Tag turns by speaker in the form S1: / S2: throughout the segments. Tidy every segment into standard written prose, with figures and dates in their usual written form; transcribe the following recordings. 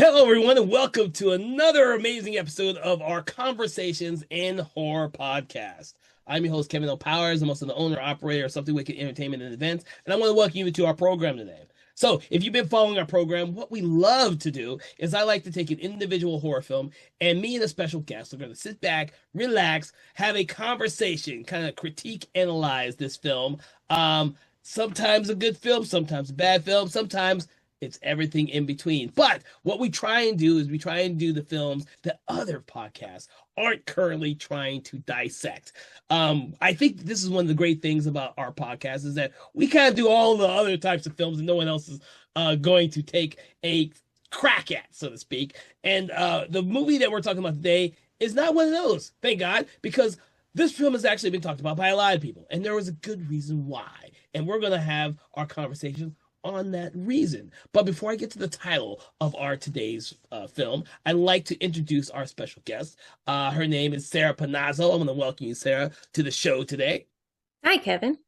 S1: Hello, everyone, and welcome to another amazing episode of our Conversations in Horror podcast. I'm your host, Kevin L. Powers. I'm also the owner operator of Something Wicked Entertainment and Events, and I want to welcome you to our program today. So, if you've been following our program, what we love to do is I like to take an individual horror film, and me and a special guest are going to sit back, relax, have a conversation, kind of critique, analyze this film. Sometimes a good film, sometimes a bad film, sometimes it's everything in between. But what we try and do is we try and do the films that other podcasts aren't currently trying to dissect. I think this is one of the great things about our podcast is that we kind of do all the other types of films that no one else is going to take a crack at, so to speak. And the movie that we're talking about today is not one of those, thank God, because this film has actually been talked about by a lot of people, and there was a good reason why. And we're going to have our conversation on that reason. But before I get to the title of our today's film, I'd like to introduce our special guest. Her name is Sarah Panazzo. I'm going to welcome you, Sarah, to the show today.
S2: Hi, Kevin.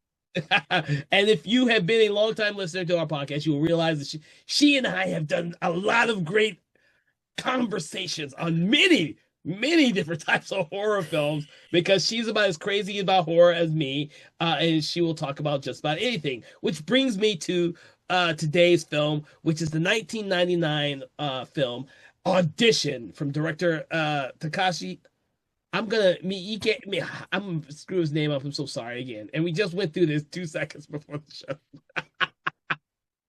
S1: And if you have been a longtime listener to our podcast, you will realize that she and I have done a lot of great conversations on many different types of horror films because she's about as crazy about horror as me, and she will talk about just about anything, which brings me to today's film, which is the 1999 film Audition from director Takashi. I'm gonna screw his name up. I'm so sorry again. And we just went through this 2 seconds before the show.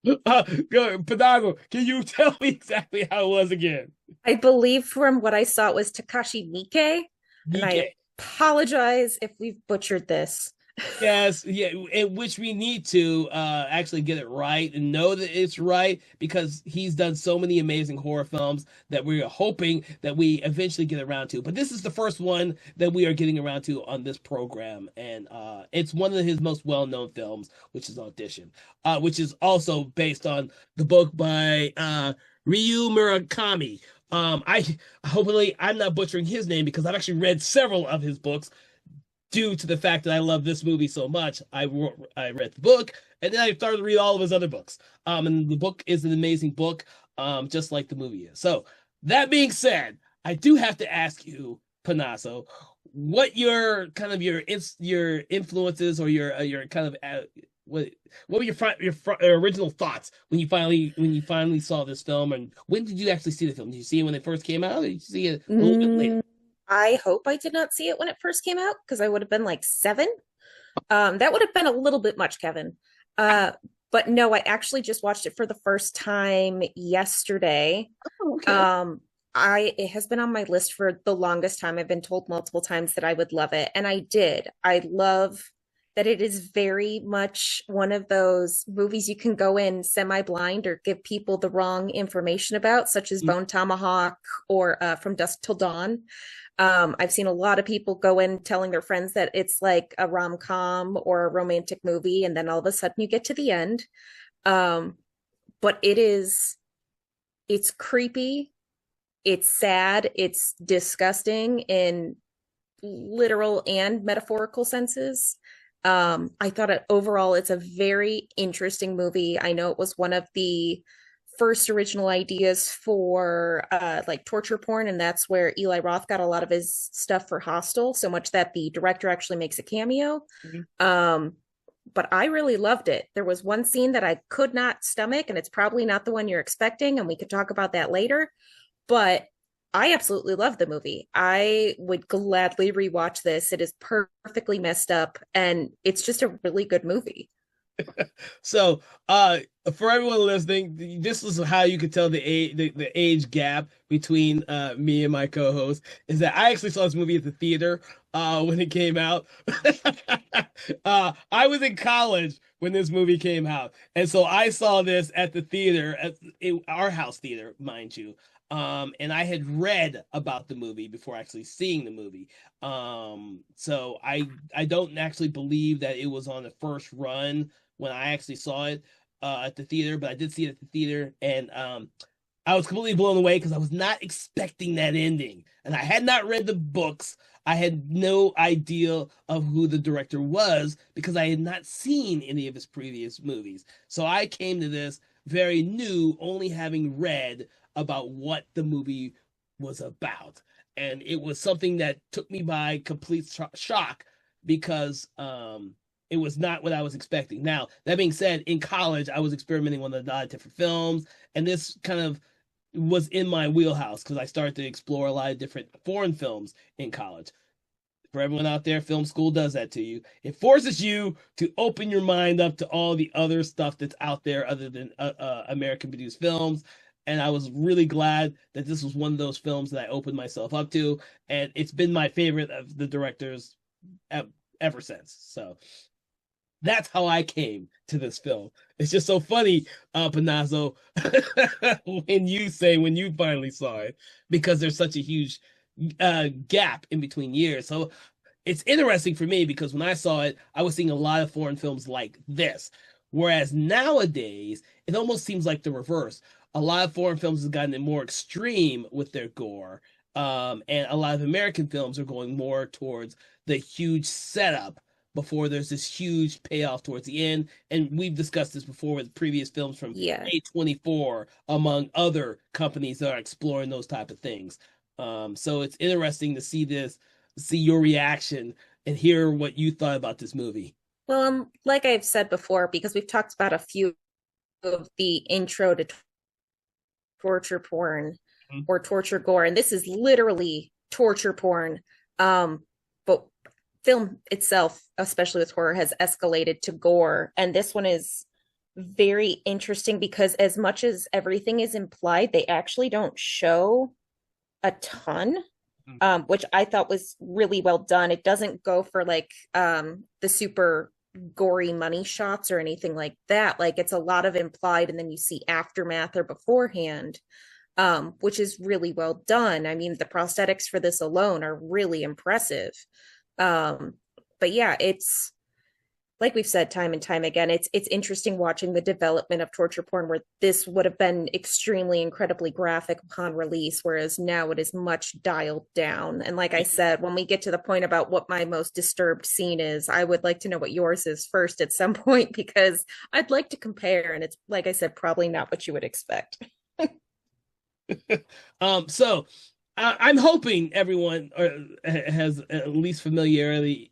S1: Go, Panago, can you tell me exactly how it was again?
S2: I believe from what I saw it was Takashi Miike, and I apologize if we've butchered this.
S1: Yes, yeah, in which we need to actually get it right and know that it's right because he's done so many amazing horror films that we're hoping that we eventually get around to. But this is the first one that we are getting around to on this program, and it's one of his most well-known films, which is Audition, which is also based on the book by Ryu Murakami. I hopefully I'm not butchering his name because I've actually read several of his books. Due to the fact that I love this movie so much, I read the book, and then I started to read all of his other books. And the book is an amazing book, just like the movie is. So that being said, I do have to ask you, Panasso, what your kind of your influences or your kind of what were your original thoughts when you finally saw this film, and when did you actually see the film? Did you see it when it first came out, or did you see it a little bit later?
S2: I hope I did not see it when it first came out because I would have been like 7. That would have been a little bit much, Kevin. But no, I actually just watched it for the first time yesterday.
S1: Oh, okay.
S2: It has been on my list for the longest time. I've been told multiple times that I would love it, and I did. I love that it is very much one of those movies you can go in semi-blind or give people the wrong information about, such as Bone Tomahawk or From Dusk Till Dawn. I've seen a lot of people go in telling their friends that it's like a rom-com or a romantic movie, and then all of a sudden you get to the end. But it's creepy, it's sad, it's disgusting in literal and metaphorical senses. I thought overall it's a very interesting movie. I know it was one of the first original ideas for like torture porn, and that's where Eli Roth got a lot of his stuff for Hostel, so much that the director actually makes a cameo. But I really loved it. There was one scene that I could not stomach, and it's probably not the one you're expecting, and we could talk about that later, but I absolutely love the movie. I would gladly rewatch this. It is perfectly messed up, and it's just a really good movie.
S1: So, for everyone listening, this is how you could tell the age gap between me and my co-host is that I actually saw this movie at the theater when it came out. I was in college when this movie came out, and so I saw this at the theater at our house theater, mind you. And I had read about the movie before actually seeing the movie. So I don't actually believe that it was on the first run when I actually saw it at the theater, but I did see it at the theater, and I was completely blown away because I was not expecting that ending, and I had not read the books. I had no idea of who the director was because I had not seen any of his previous movies. So I came to this very new, only having read about what the movie was about. And it was something that took me by complete shock because it was not what I was expecting. Now, that being said, in college, I was experimenting with a lot of different films, and this kind of was in my wheelhouse because I started to explore a lot of different foreign films in college. For everyone out there, film school does that to you. It forces you to open your mind up to all the other stuff that's out there other than American produced films. And I was really glad that this was one of those films that I opened myself up to. And it's been my favorite of the directors ever since. So that's how I came to this film. It's just so funny, Panazzo, when you finally saw it, because there's such a huge gap in between years. So it's interesting for me because when I saw it, I was seeing a lot of foreign films like this. Whereas nowadays, it almost seems like the reverse. A lot of foreign films have gotten more extreme with their gore. And a lot of American films are going more towards the huge setup before there's this huge payoff towards the end. And we've discussed this before with previous films from A24, among other companies that are exploring those type of things. So it's interesting to see your reaction and hear what you thought about this movie.
S2: Well, like I've said before, because we've talked about a few of the intro to torture porn or torture gore, and this is literally torture porn. But film itself, especially with horror, has escalated to gore, and this one is very interesting because as much as everything is implied, they actually don't show a ton, which I thought was really well done. It doesn't go for like the super gory money shots or anything like that. Like it's a lot of implied, and then you see aftermath or beforehand, which is really well done. I mean, the prosthetics for this alone are really impressive. But yeah, it's like we've said time and time again, it's interesting watching the development of torture porn, where this would have been extremely incredibly graphic upon release, whereas now it is much dialed down. And like I said, when we get to the point about what my most disturbed scene is, I would like to know what yours is first at some point, because I'd like to compare, and it's, like I said, probably not what you would expect.
S1: So I'm hoping everyone has at least familiarity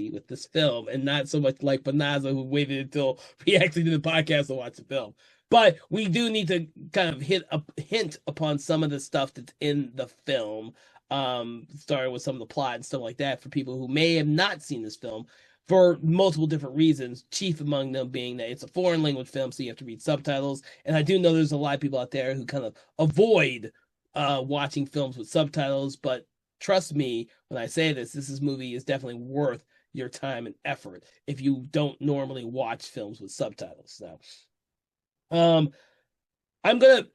S1: with this film, and not so much like Panazzo, who waited until we actually did the podcast to watch the film. But we do need to kind of hint upon some of the stuff that's in the film, starting with some of the plot and stuff like that, for people who may have not seen this film for multiple different reasons, chief among them being that it's a foreign language film, so you have to read subtitles. And I do know there's a lot of people out there who kind of avoid watching films with subtitles, but trust me when I say this movie is definitely worth your time and effort if you don't normally watch films with subtitles. So I'm gonna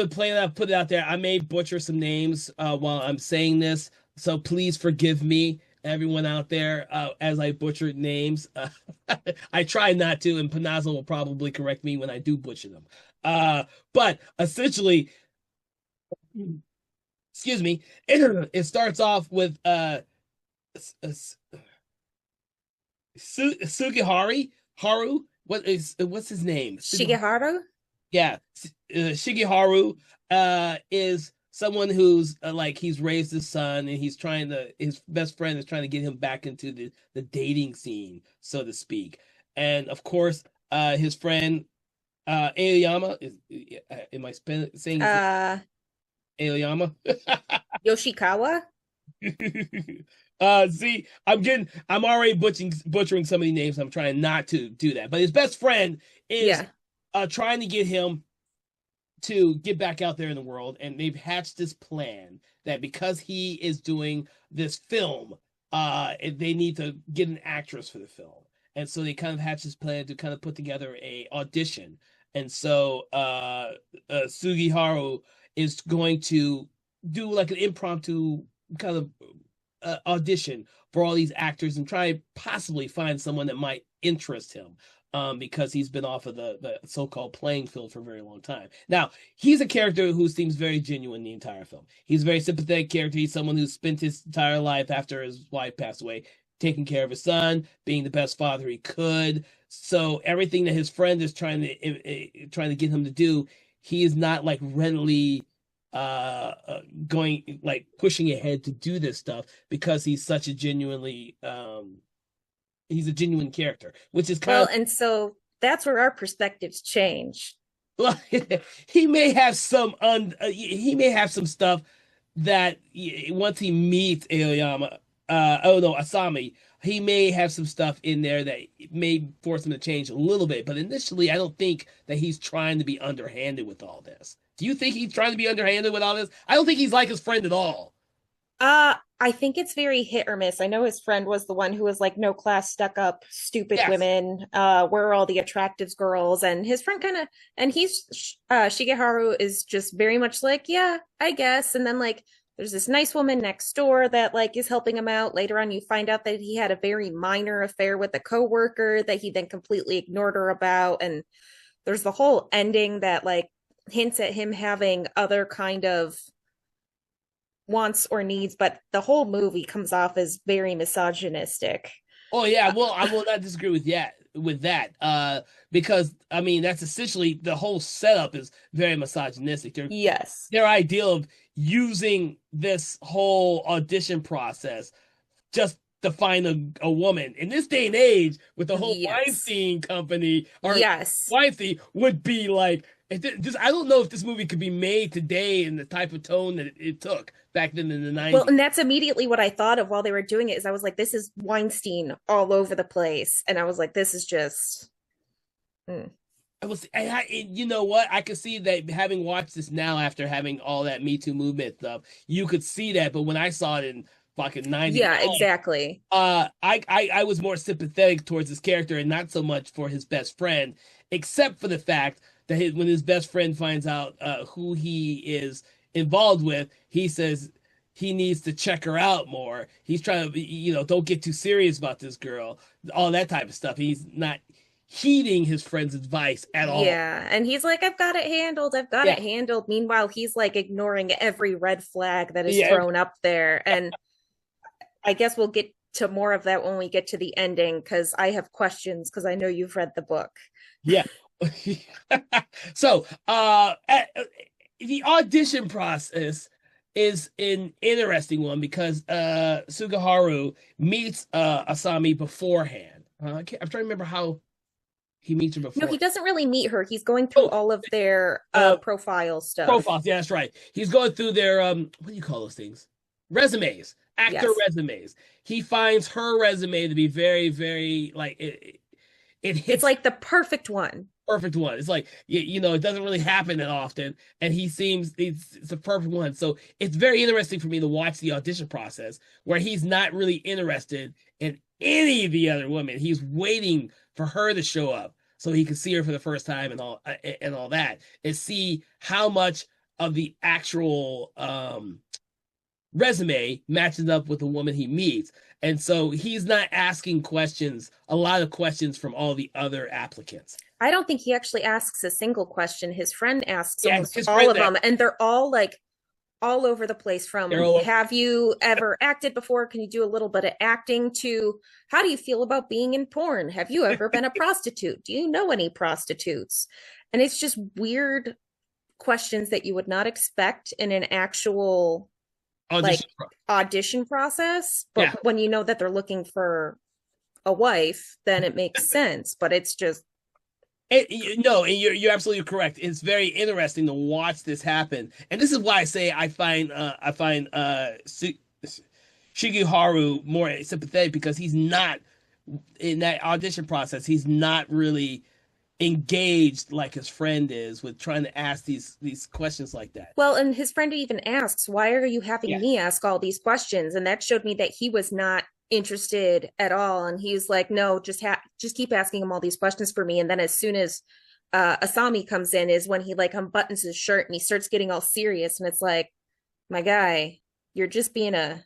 S1: play that, put it out there. I may butcher some names while I'm saying this, so please forgive me, everyone out there, as I butchered names. I try not to, and Panazzo will probably correct me when I do butcher them. But essentially, excuse me, it starts off with Haru. What's his name?
S2: Shigeharu?
S1: Yeah, Shigeharu is someone who's like, he's raised his son, and his best friend is trying to get him back into the dating scene, so to speak. And of course, his friend Aoyama am I saying Aoyama?
S2: Yoshikawa?
S1: See, I'm already butchering some of the names. I'm trying not to do that. But his best friend is trying to get him to get back out there in the world, and they've hatched this plan that because he is doing this film, they need to get an actress for the film. And so they kind of hatched this plan to kind of put together a audition. And so Sugiharu is going to do like an impromptu kind of audition for all these actors and try possibly find someone that might interest him, because he's been off of the so-called playing field for a very long time. Now, he's a character who seems very genuine the entire film. He's a very sympathetic character. He's someone who spent his entire life after his wife passed away taking care of his son, being the best father he could. So everything that his friend is trying to get him to do, he is not like readily going like pushing ahead to do this stuff because he's such a genuinely he's a genuine character, which is kind
S2: Well,
S1: of
S2: and so that's where our perspectives change.
S1: well, he may have some he may have some stuff that once he meets Aoyama, oh no, Asami, he may have some stuff in there that may force him to change a little bit. But initially, I don't think that he's trying to be underhanded with all this. Do you think he's trying to be underhanded with all this? I don't think he's like his friend at all.
S2: I think it's very hit or miss. I know his friend was the one who was like, no class, stuck up, stupid
S1: Yes.
S2: women. Where are all the attractive girls? And his friend kind of, and Shigeharu is just very much like, yeah, I guess. And then like, there's this nice woman next door that like is helping him out. Later on, you find out that he had a very minor affair with a coworker that he then completely ignored her about. And there's the whole ending that like hints at him having other kind of wants or needs, but the whole movie comes off as very misogynistic.
S1: Oh yeah, well, I will not disagree with that. Because I mean that's essentially the whole setup is very misogynistic.
S2: Yes.
S1: Their idea of using this whole audition process just to find a woman in this day and age with the whole
S2: Yes.
S1: Weinstein company or
S2: Yes.
S1: Weinstein would be like I don't know if this movie could be made today in the type of tone that it took back then in the
S2: Well,
S1: 90s.
S2: and that's immediately what I thought of while they were doing it is I was like, this is Weinstein all over the place. And I was like, this is just mm.
S1: You know what? I could see that having watched this now after having all that Me Too movement stuff, you could see that. But when I saw it in fucking
S2: Yeah,
S1: 99,
S2: exactly.
S1: I was more sympathetic towards his character and not so much for his best friend, except for the fact that when his best friend finds out who he is involved with, he says he needs to check her out more. He's trying to, don't get too serious about this girl, all that type of stuff. He's not heeding his friend's advice at all.
S2: Yeah. And he's like, I've got it handled. I've got
S1: Yeah,
S2: it handled. Meanwhile, he's like ignoring every red flag that is
S1: yeah,
S2: thrown up there. And I guess we'll get to more of that when we get to the ending because I have questions because I know you've read the book.
S1: yeah. So, the audition process is an interesting one because Sugaharu meets Asami beforehand. I'm trying to remember how he meets her
S2: No,
S1: before.
S2: he doesn't really meet her. He's going through
S1: Oh,
S2: all of their
S1: uh,
S2: profile stuff.
S1: profiles. Yeah, that's right. He's going through their what do you call those things? Resumes, actor
S2: Yes.
S1: resumes. He finds her resume to be very, very like it
S2: It's
S1: hits
S2: like the perfect one.
S1: perfect one. It's like it doesn't really happen that often, and he seems it's a perfect one. So it's very interesting for me to watch the audition process where he's not really interested in any of the other women. He's waiting for her to show up so he can see her for the first time and all that, and see how much of the actual resume matches up with the woman he meets. And so he's not asking a lot of questions from all the other applicants.
S2: I don't think he actually asks a single question. His friend asks
S1: Yeah,
S2: almost
S1: his
S2: all
S1: friends
S2: of them, and they're all like all over the place
S1: they're
S2: from
S1: all
S2: have you ever acted before? Can you do a little bit of acting to how do you feel about being in porn? Have you ever been a prostitute? Do you know any prostitutes? And it's just weird questions that you would not expect in an actual like
S1: audition.
S2: audition process.
S1: Yeah,
S2: But when you know that they're looking for a wife, then it makes sense. But it's just
S1: no, and you're absolutely correct. It's very interesting to watch this happen, and this is why I say Shigeharu more sympathetic because he's not in that audition process. He's not really engaged like his friend is with trying to ask these questions like that.
S2: well, and his friend even asks, why are you having
S1: Yeah,
S2: me ask all these questions? And that showed me that he was not interested at all. And he's like, no, just keep asking him all these questions for me. And then as soon as Asami comes in is when he like unbuttons his shirt and he starts getting all serious. And it's like, my guy, you're just being a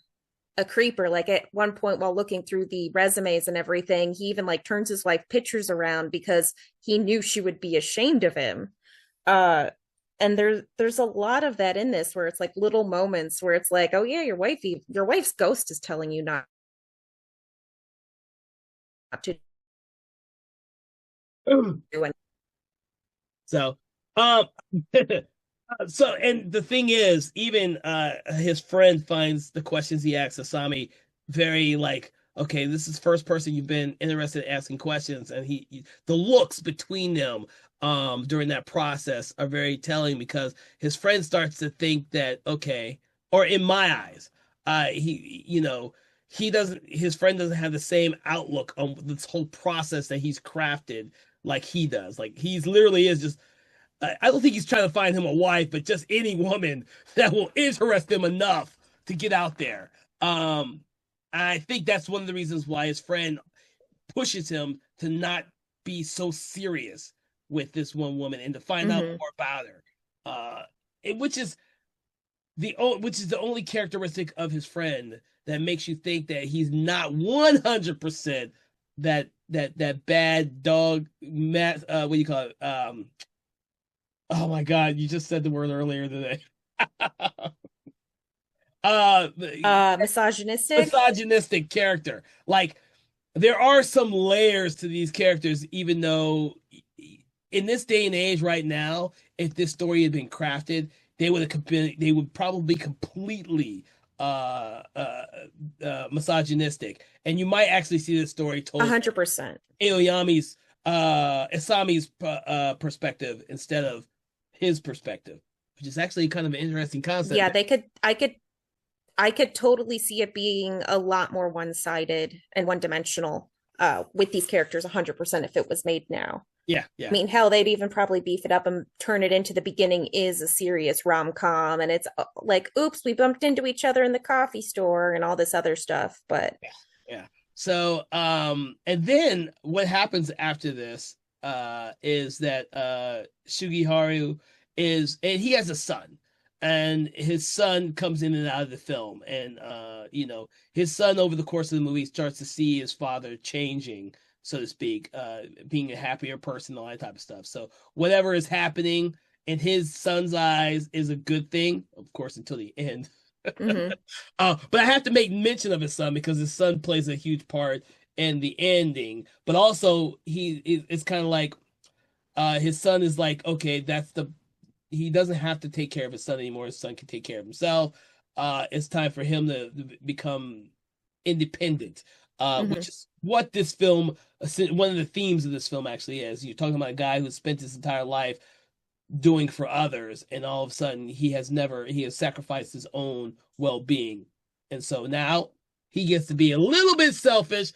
S2: creeper. Like at one point while looking through the resumes and everything, he even like turns his wife pictures around because he knew she would be ashamed of him. And there's a lot of that in this where it's like little moments where it's like, oh yeah, your wife's ghost is telling you not to do. And
S1: so Um, so, and the thing is, even his friend finds the questions he asks Asami very like, okay, this is first person you've been interested in asking questions, and the looks between them during that process are very telling because his friend starts to think that okay, or in my eyes, he doesn't his friend doesn't have the same outlook on this whole process that he's crafted like he does. Like he's literally is just I don't think he's trying to find him a wife, but just any woman that will interest him enough to get out there. Um, I think that's one of the reasons why his friend pushes him to not be so serious with this one woman and to find out
S2: Hmm.
S1: more about her. Uh, which is the only characteristic of his friend that makes you think that he's not 100% that bad dog. What do you call it? Oh my God, you just said the word earlier today. The
S2: Misogynistic.
S1: misogynistic character. Like there are some layers to these characters, even though in this day and age right now, if this story had been crafted, they would probably be completely misogynistic. And you might actually see this story told from
S2: 100%.
S1: Aoyami's Asami's perspective instead of his perspective, which is actually kind of an interesting concept.
S2: Yeah, I could totally see it being a lot more one-sided and one-dimensional with these characters 100% if it was made now.
S1: Yeah,
S2: I
S1: yeah,
S2: mean, hell, they'd even probably beef it up and turn it into the beginning is a serious rom-com and it's like, oops, we bumped into each other in the coffee store and all this other stuff. But
S1: yeah. So, and then what happens after this is that Shugiharu and he has a son, and his son comes in and out of the film, and his son over the course of the movie starts to see his father changing, so to speak, being a happier person, all that type of stuff. So whatever is happening in his son's eyes is a good thing, of course, until the end.
S2: mhm.
S1: But I have to make mention of his son because his son plays a huge part in the ending. But also, it's kind of like his son is like, okay, he doesn't have to take care of his son anymore. His son can take care of himself. It's time for him to become independent,
S2: Mhm.
S1: which is what this film, one of the themes of this film actually is. You're talking about a guy who spent his entire life doing for others, and all of a sudden he has sacrificed his own well-being, and so now he gets to be a little bit selfish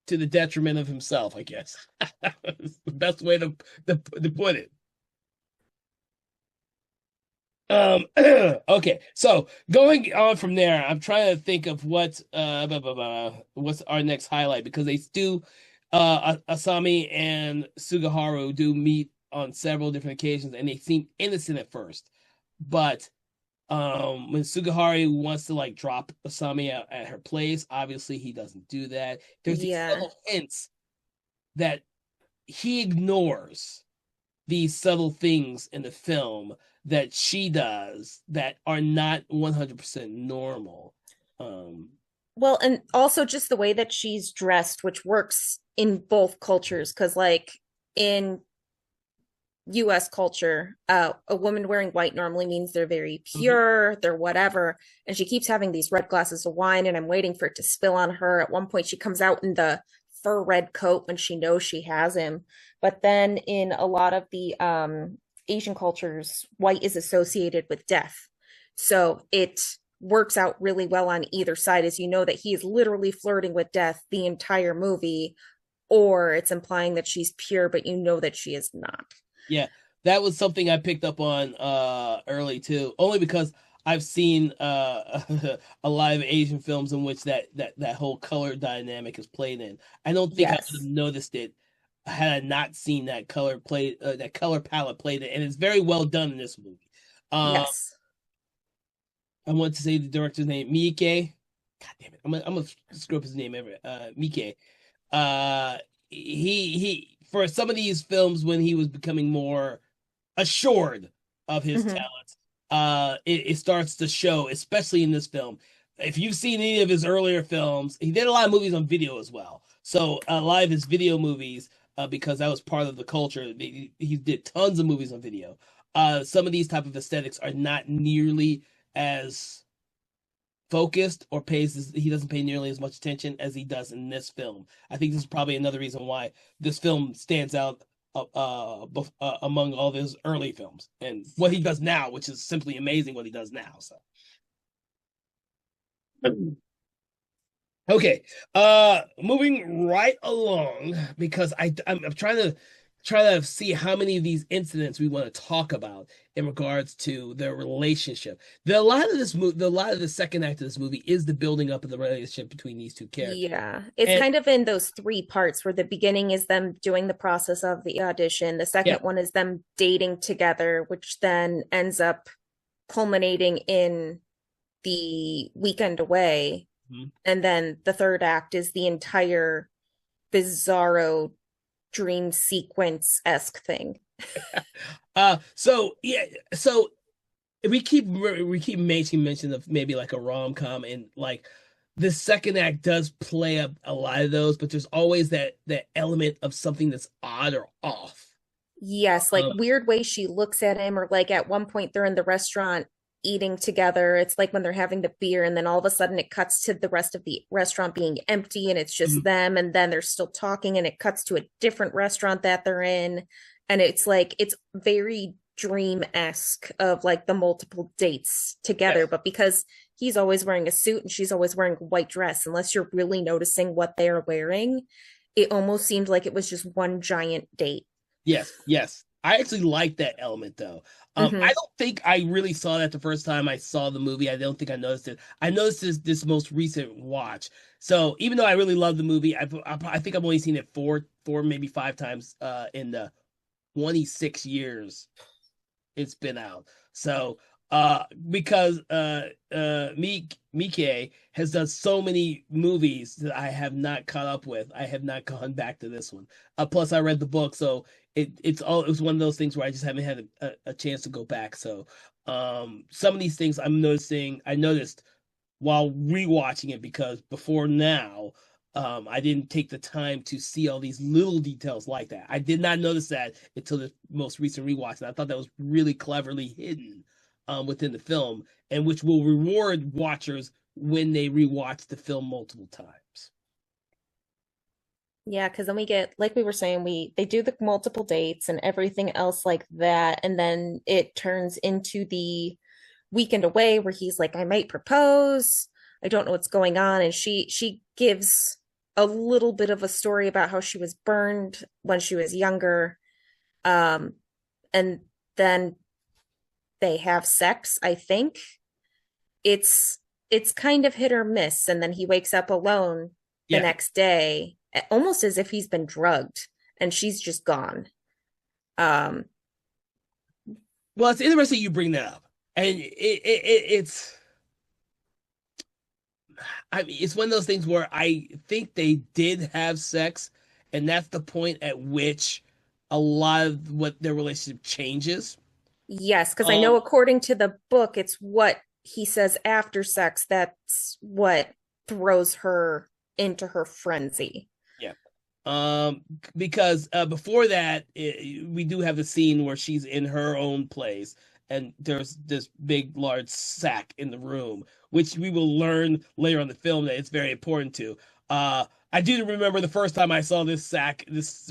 S1: to the detriment of himself, I guess. The best way to put it. Okay, so going on from there, I'm trying to think of what's our next highlight because they do Asami and Sugihara do meet on several different occasions and they seem innocent at first. But when Sugihara wants to like drop Asami at her place, obviously he doesn't do that. There's these
S2: Yeah.
S1: little hints that he ignores these subtle things in the film that she does that are not 100% normal. Um,
S2: Well, and also just the way that she's dressed, which works in both cultures, because like in US culture, a woman wearing white normally means they're very
S1: mhm.
S2: pure, they're whatever. And she keeps having these red glasses of wine, and I'm waiting for it to spill on her. At one point, she comes out in the fur red coat when she knows she has him. But then in a lot of the Asian cultures, white is associated with death. So it works out really well on either side, as you know that he is literally flirting with death the entire movie, or it's implying that she's pure, but you know that she is not.
S1: Yeah, that was something I picked up on early too, only because I've seen a lot of Asian films in which that whole color dynamic is played in. I don't think I would have
S2: Yes.
S1: noticed it had I not seen that color palette played it, and it's very well done in this movie. Um,
S2: Yes.
S1: I want to say the director's name, Miike. God damn it, I'm gonna screw up his name ever. Miike. Uh, he for some of these films when he was becoming more assured of his
S2: Hmm.
S1: talents, it starts to show, especially in this film. If you've seen any of his earlier films, he did a lot of movies on video as well. So a lot of his video movies, because that was part of the culture. He did tons of movies on video. Some of these type of aesthetics are not nearly as focused or he doesn't pay nearly as much attention as he does in this film. I think this is probably another reason why this film stands out among all those early films and what he does now, which is simply amazing what he does now. So okay, moving right along because I'm trying to see how many of these incidents we want to talk about in regards to their relationship. A lot of the second act of this movie is the building up of the relationship between these two characters.
S2: Yeah, it's
S1: And
S2: kind of in those three parts where the beginning is them doing the process of the audition. The
S1: yeah,
S2: second one is them dating together, which then ends up culminating in the weekend away.
S1: mhm.
S2: And then the third act is the entire bizarro dream sequence-esque thing.
S1: So yeah, so we keep making mention of maybe like a rom-com, and like the second act does play up a lot of those, but there's always that element of something that's odd or off.
S2: Yes, like
S1: Um,
S2: weird way she looks at him, or like at one point they're in the restaurant eating together. It's like when they're having the beer, and then all of a sudden it cuts to the rest of the restaurant being empty and it's just
S1: mhm.
S2: them, and then they're still talking, and it cuts to a different restaurant that they're in. And it's like it's very dream-esque of like the multiple dates together,
S1: Yes.
S2: but because he's always wearing a suit and she's always wearing a white dress, unless you're really noticing what they're wearing, it almost seemed like it was just one giant date.
S1: Yes, yes. I actually like that element though. I
S2: Hmm.
S1: don't think I really saw that the first time I saw the movie. I don't think I noticed it. I noticed this most recent watch. So even though I really love the movie, I think I've only seen it four maybe five times in the 26 years it's been out. So because Mike has done so many movies that I have not caught up with. I have not gone back to this one. Plus I read the book, so it was one of those things where I just haven't had a chance to go back. So some of these things I noticed while rewatching it because before now I didn't take the time to see all these little details like that. I did not notice that until the most recent rewatch, and I thought that was really cleverly hidden within the film, and which will reward watchers when they rewatch the film multiple times.
S2: Yeah, because then we get, like we were saying, they do the multiple dates and everything else like that, and then it turns into the weekend away where he's like, I might propose. I don't know what's going on. And she gives a little bit of a story about how she was burned when she was younger. Um, and then they have sex, I think. It's kind of hit or miss, and then he wakes up alone the
S1: Yeah.
S2: next day, almost as if he's been drugged, and she's just gone. Um,
S1: Well, it's interesting you bring that up, and it's I mean it's one of those things where I think they did have sex, and that's the point at which a lot of what their relationship changes.
S2: yes, because I know
S1: Um,
S2: according to the book, it's what he says after sex that's what throws her into her frenzy.
S1: yeah. Because before that, we do have the scene where she's in her own place, and there's this big, large sack in the room, which we will learn later on the film that it's very important to. I do remember the first time I saw this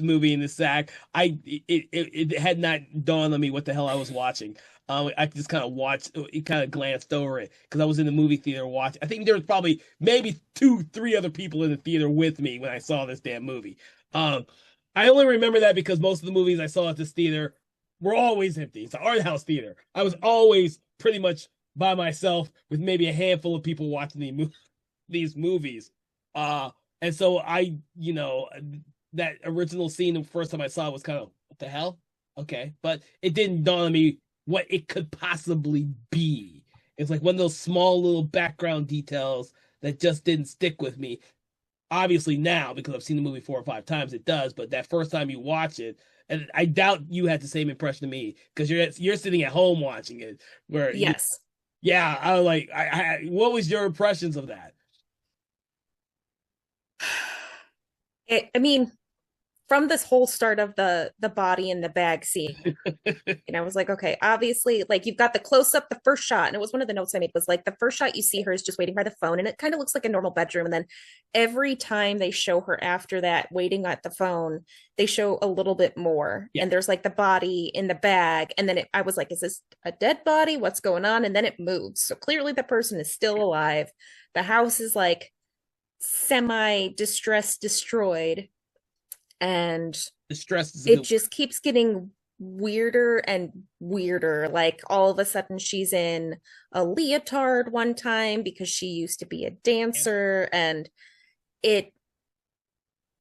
S1: movie in this sack. It had not dawned on me what the hell I was watching. I just kind of watched, it kind of glanced over it because I was in the movie theater watching. I think there was probably maybe two, three other people in the theater with me when I saw this damn movie. Um, I only remember that because most of the movies I saw at this theater were always empty. It's an art house theater. I was always pretty much by myself with maybe a handful of people watching these movies. Uh, and so that original scene the first time I saw it was kind of, what the hell? Okay. But it didn't dawn on me what it could possibly be. It's like one of those small little background details that just didn't stick with me. Obviously now, because I've seen the movie four or five times, it does. But that first time you watch it, and I doubt you had the same impression to me because you're sitting at home watching it, where
S2: Yes.
S1: yeah, I was like, what was your impressions of that?
S2: I mean, from this whole start of the body in the bag scene, and I was like, okay, obviously, like you've got the close up, the first shot, and it was one of the notes I made was like the first shot you see her is just waiting by the phone, and it kind of looks like a normal bedroom. And then every time they show her after that waiting at the phone, they show a little bit more,
S1: Yeah.
S2: and there's like the body in the bag, and then I was like, is this a dead body? What's going on? And then it moves, so clearly the person is still alive. The house is like semi distressed, destroyed, and
S1: The stress is a
S2: it
S1: good
S2: just keeps getting weirder and weirder. Like all of a sudden she's in a leotard one time because she used to be a
S1: word.
S2: dancer, and it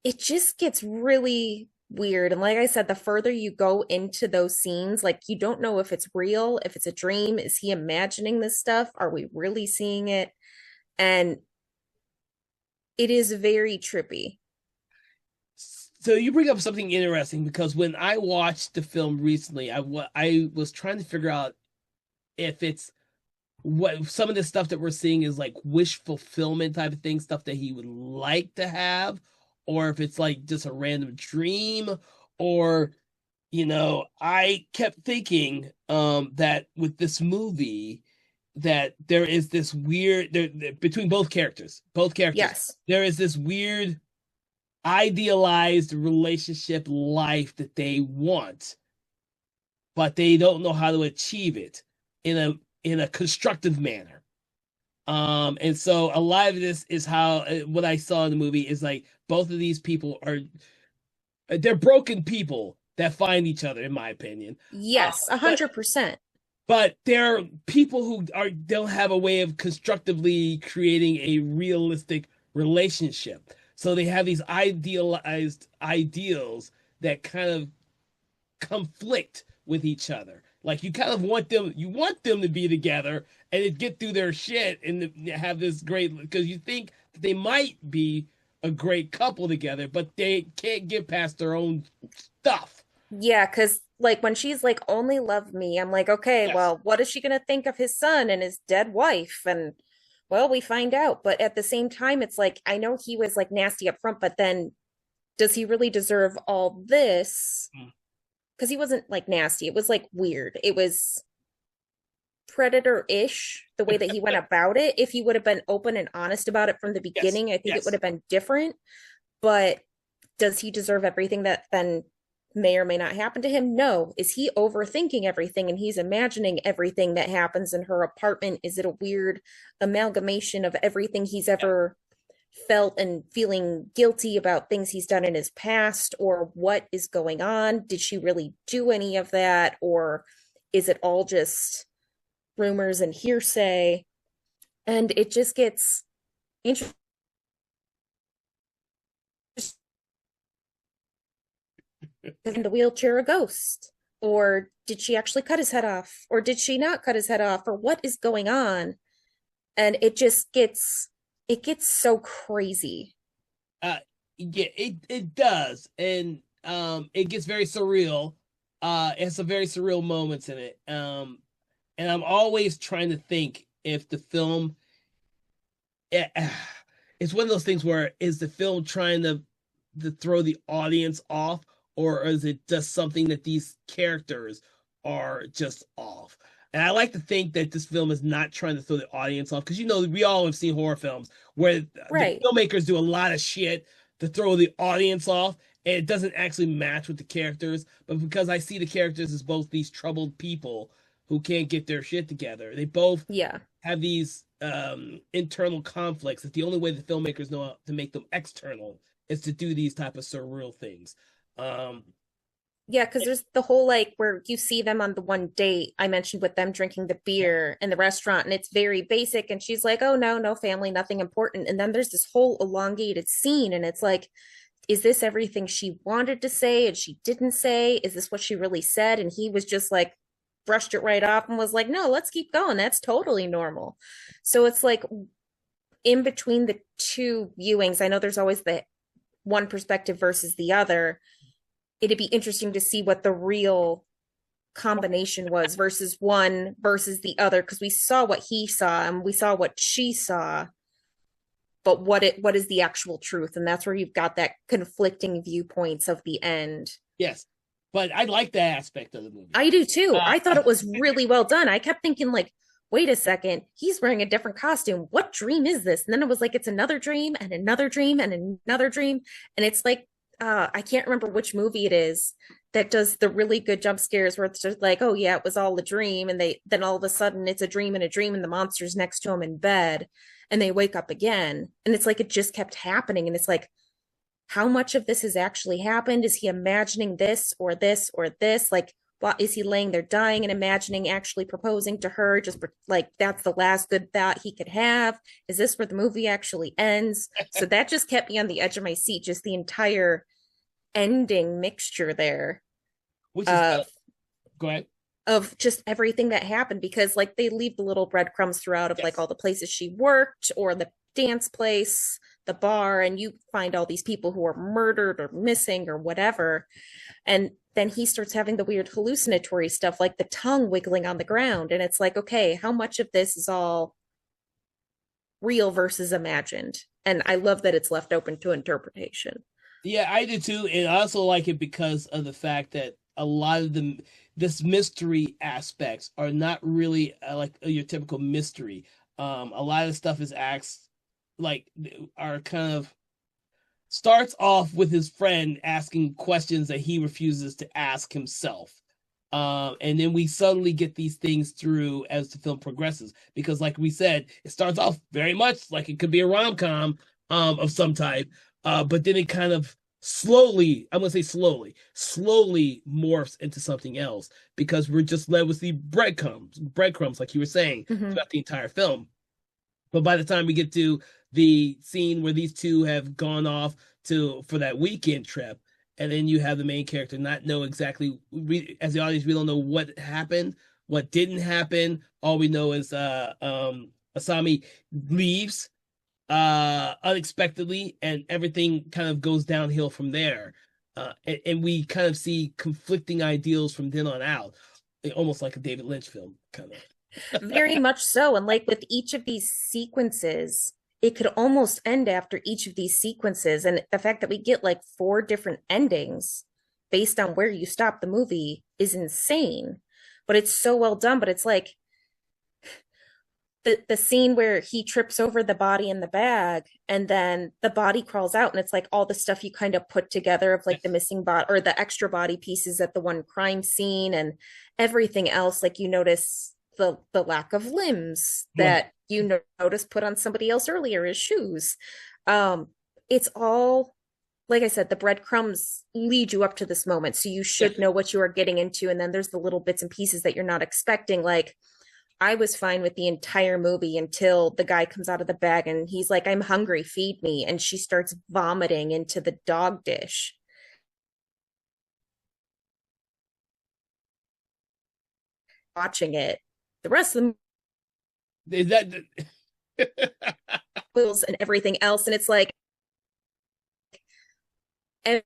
S2: it just gets really weird. And like I said, the further you go into those scenes, like you don't know if it's real, if it's a dream, is he imagining this stuff? Are we really seeing it? And it is very trippy.
S1: So you bring up something interesting because when I watched the film recently, I was trying to figure out if it's what some of the stuff that we're seeing is like wish fulfillment type of thing, stuff that he would like to have, or if it's like just a random dream, or I kept thinking that with this movie that there is this weird between both characters
S2: Yes.
S1: there is this weird idealized relationship life that they want, but they don't know how to achieve it in a constructive manner. And so a lot of this is how what I saw in the movie is like both of these people are they're broken people that find each other, in my opinion.
S2: Yes, a
S1: But
S2: 100%.
S1: but they're people who don't have a way of constructively creating a realistic relationship. So they have these idealized ideals that kind of conflict with each other. Like you want them to be together and to get through their shit and to have this great, because you think that they might be a great couple together, but they can't get past their own stuff.
S2: Yeah, because like when she's like, only love me, I'm like, okay,
S1: Yes.
S2: well, what is she going to think of his son and his dead wife? And well, we find out. But at the same time, it's like, I know he was like nasty up front, but then does he really deserve all this?
S1: Mm.
S2: Because he wasn't like nasty. It was like weird. It was predator-ish the way that he went about it. If he would have been open and honest about it from the
S1: Yes.
S2: beginning, I think it would
S1: Yes.
S2: have been different. But does he deserve everything that then may or may not happen to him? No. Is he overthinking everything and he's imagining everything that happens in her apartment? Is it a weird amalgamation of everything he's
S1: Yeah.
S2: ever felt and feeling guilty about things he's done in his past? Or what is going on? Did she really do any of that? Or is it all just rumors and hearsay? And it just gets interesting. In the wheelchair a ghost? Or did she actually cut his head off? Or did she not cut his head off? Or what is going on? And it gets so crazy.
S1: Uh, yeah, it does, and it gets very surreal. It has some very surreal moments in it. And I'm always trying to think if the film, eh, it's one of those things where is the film trying to throw the audience off, or is it just something that these characters are just off? And I like to think that this film is not trying to throw the audience off because we all have seen horror films where the
S2: Right.
S1: filmmakers do a lot of shit to throw the audience off and it doesn't actually match with the characters. But because I see the characters as both these troubled people who can't get their shit together, they both
S2: Yeah.
S1: have these internal conflicts that the only way the filmmakers know how to make them external is to do these type of surreal things. Um,
S2: Yeah, because there's the whole like where you see them on the one date I mentioned with them drinking the
S1: yeah,
S2: beer in the restaurant, and it's very basic. And she's like, oh, no, no family, nothing important. And then there's this whole elongated scene, and it's like, is this everything she wanted to say and she didn't say? Is this what she really said? And he was just like, brushed it right off and was like, no, let's keep going. That's totally normal. So it's like in between the two viewings, I know there's always the one perspective versus the other. It'd be interesting to see what the real combination was versus one versus the other, because we saw what he saw and we saw what she saw. but what is the actual truth? And that's where you've got that conflicting viewpoints of the end.
S1: Yes, but I like that aspect of the movie.
S2: I do too.
S1: Uh,
S2: I thought it was really well done. I kept thinking like, wait a second, he's wearing a different costume. What dream is this? And then it was like it's another dream and another dream and another dream. And it's like I can't remember which movie it is that does the really good jump scares where it's just like, oh yeah, it was all a dream. And they then all of a sudden it's a dream and a dream and the monster's next to him in bed and they wake up again. And it's like it just kept happening. And it's like, how much of this has actually happened? Is he imagining this or this or this? Like, what is he laying there dying and imagining actually proposing to her? Just like that's the last good thought he could have. Is this where the movie actually ends? So that just kept me on the edge of my seat, just the entire ending mixture there
S1: which is
S2: of
S1: go ahead.
S2: of just everything that happened because like they leave the little breadcrumbs throughout of like
S1: Yes.
S2: all the places she worked or the dance place, the bar, and you find all these people who are murdered or missing or whatever. And then he starts having the weird hallucinatory stuff like the tongue wiggling on the ground. And it's like, okay, how much of this is all real versus imagined? And I love that it's left open to interpretation.
S1: Yeah, I do too, and I also like it because of the fact that a lot of this mystery aspects are not really like your typical mystery. A lot of stuff is acts like are kind of starts off with his friend asking questions that he refuses to ask himself. And then we suddenly get these things through as the film progresses. Because, like we said, it starts off very much like it could be a rom com of some type, but then it kind of slowly, I'm going to say slowly morphs into something else because we're just led with the breadcrumbs, like you were saying,
S2: Mm-hmm.
S1: throughout the entire film. But by the time we get to the scene where these two have gone off for that weekend trip, and then you have the main character not know exactly, as the audience, we don't know what happened, what didn't happen. All we know is Asami leaves unexpectedly, and everything kind of goes downhill from there. And we kind of see conflicting ideals from then on out, almost like a David Lynch film, kind of.
S2: Very much so. And like with each of these sequences, it could almost end after each of these sequences. And the fact that we get like four different endings based on where you stop the movie is insane. But it's so well done. But it's like the scene where he trips over the body in the bag and then the body crawls out and it's like all the stuff you kind of put together of like the missing body or the extra body pieces at the one crime scene and everything else. Like you notice the lack of limbs
S1: Yeah.
S2: that you notice put on somebody else earlier as shoes. It's all like I said, the breadcrumbs lead you up to this moment, so you should know what you are getting into, and then there's the little bits and pieces that you're not expecting. Like I was fine with the entire movie until the guy comes out of the bag and he's like, "I'm hungry, feed me," and she starts vomiting into the dog dish. Watching it, the rest of the
S1: Is that
S2: wheels and everything else, and it's like the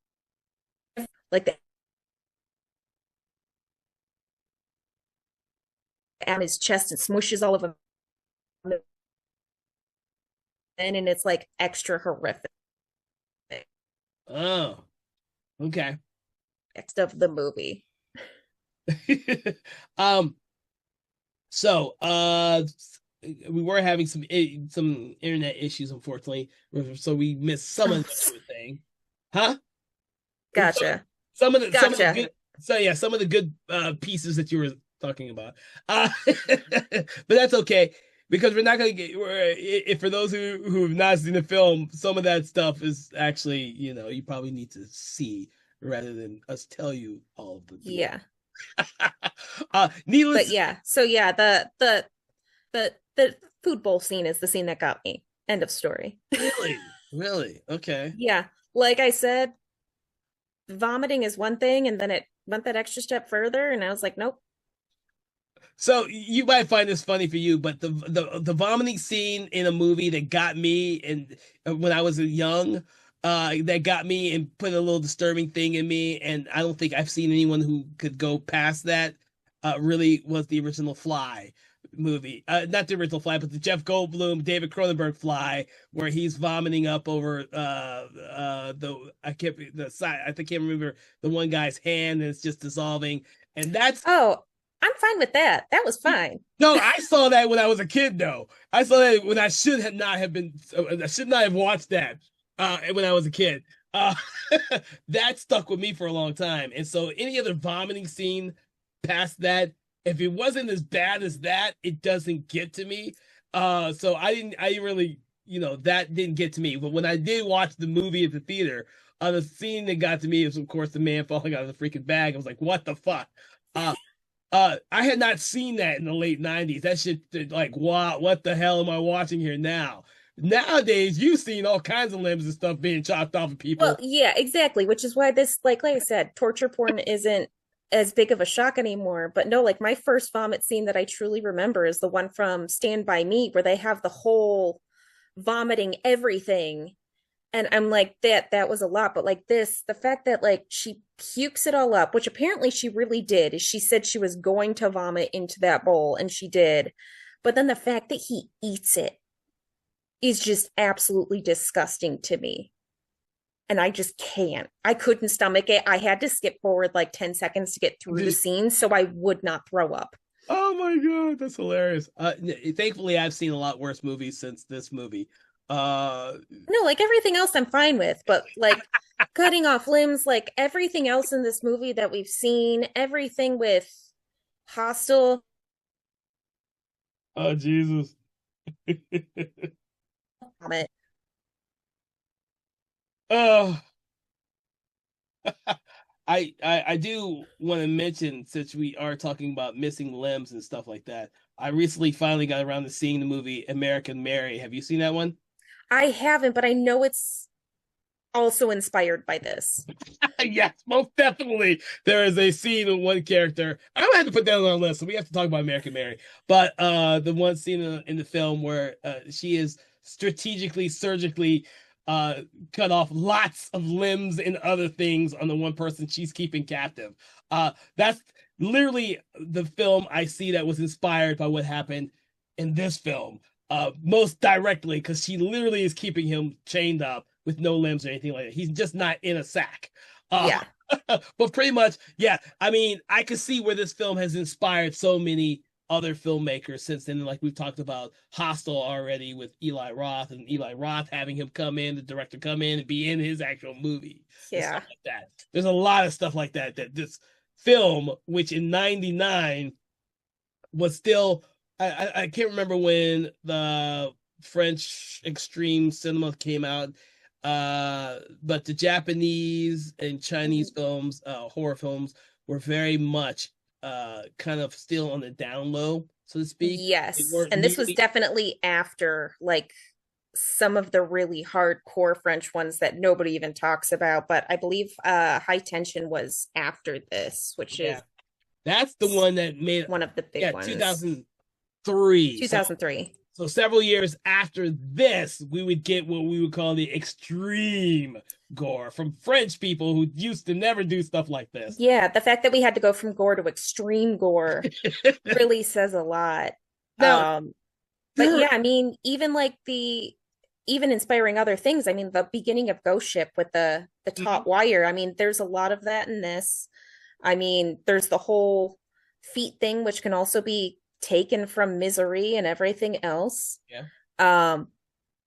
S2: on his chest and smushes all of them in, and it's like extra horrific
S1: oh, okay.
S2: of the movie.
S1: um so we were having some internet issues, unfortunately, so we missed some of what you were saying. Huh?
S2: Gotcha.
S1: Some of the
S2: Gotcha.
S1: good, so yeah, some of the good pieces that you were talking about. But that's okay because we're not gonna get. If for those who have not seen the film, some of that stuff is actually, you probably need to see rather than us tell you all of the
S2: Yeah. But
S1: needless.
S2: yeah, so yeah, the food bowl scene is the scene that got me. End of story.
S1: Really, okay.
S2: Yeah, like I said, vomiting is one thing, and then it went that extra step further, and I was like, nope.
S1: So you might find this funny for you, but the vomiting scene in a movie that got me, and when I was young, that got me and put a little disturbing thing in me, and I don't think I've seen anyone who could go past that. Really was the original Fly, movie, not the original Fly, but the Jeff Goldblum, David Cronenberg Fly, where he's vomiting up over I can't remember the one guy's hand, and it's just dissolving, and that's
S2: Oh, I'm fine with that. That was fine.
S1: no, I saw that when I was a kid. Though I saw that when I should have not have been, I should not have watched that when I was a kid. Uh, that stuck with me for a long time, and so any other vomiting scene past that, if it wasn't as bad as that, it doesn't get to me. So I didn't really, that didn't get to me. But when I did watch the movie at the theater, the scene that got to me is, of course, the man falling out of the freaking bag. I was like, what the fuck? I had not seen that in the late 90s. That shit, like, wow, what the hell am I watching here now? Nowadays, you've seen all kinds of limbs and stuff being chopped off of people.
S2: Well, yeah, exactly. Which is why this, like I said, torture porn isn't as big of a shock anymore. But no, like my first vomit scene that I truly remember is the one from Stand By Me, where they have the whole vomiting everything. And I'm like, that was a lot. But like this, the fact that like she pukes it all up, which apparently she really did, is she said she was going to vomit into that bowl, and she did. But then the fact that he eats it is just absolutely disgusting to me. And I just can't. I couldn't stomach it. I had to skip forward like 10 seconds to get through the scene so I would not throw up.
S1: Oh my God, that's hilarious. Thankfully, I've seen a lot worse movies since this movie.
S2: No, like everything else I'm fine with, but like cutting off limbs, like everything else in this movie that we've seen, everything with Hostel.
S1: Oh, Jesus. Oh, I do want to mention, since we are talking about missing limbs and stuff like that, I recently finally got around to seeing the movie American Mary. Have you seen that one?
S2: I haven't, but I know it's also inspired by this.
S1: Yes, most definitely. There is a scene of one character. I'm gonna have to put that on our list, so we have to talk about American Mary. But the one scene in the film where she is strategically, surgically cut off lots of limbs and other things on the one person she's keeping captive. That's literally the film I see that was inspired by what happened in this film. Most directly, because she literally is keeping him chained up with no limbs or anything like that. He's just not in a sack.
S2: Yeah.
S1: But pretty much, yeah. I mean, I can see where this film has inspired so many other filmmakers since then. Like we've talked about Hostel already with Eli Roth, and Eli Roth having him come in, the director come in and be in his actual movie.
S2: Yeah.
S1: Stuff like that. There's a lot of stuff like that this film, which in '99 was still, I can't remember when the French extreme cinema came out, but the Japanese and Chinese films, horror films, were very much kind of still on the down low, so to speak.
S2: Yes. And this was definitely after like some of the really hardcore French ones that nobody even talks about. But I believe High Tension was after this, which is
S1: that's the one that made
S2: one of the big ones.
S1: 2003.
S2: 2003.
S1: So several years after this, we would get what we would call the extreme gore from French people who used to never do stuff like this.
S2: Yeah, the fact that we had to go from gore to extreme gore really says a lot. But yeah, I mean, even inspiring other things. I mean, the beginning of Ghost Ship with the taut wire. I mean, there's a lot of that in this. I mean, there's the whole feet thing, which can also be taken from Misery and everything else.
S1: Yeah.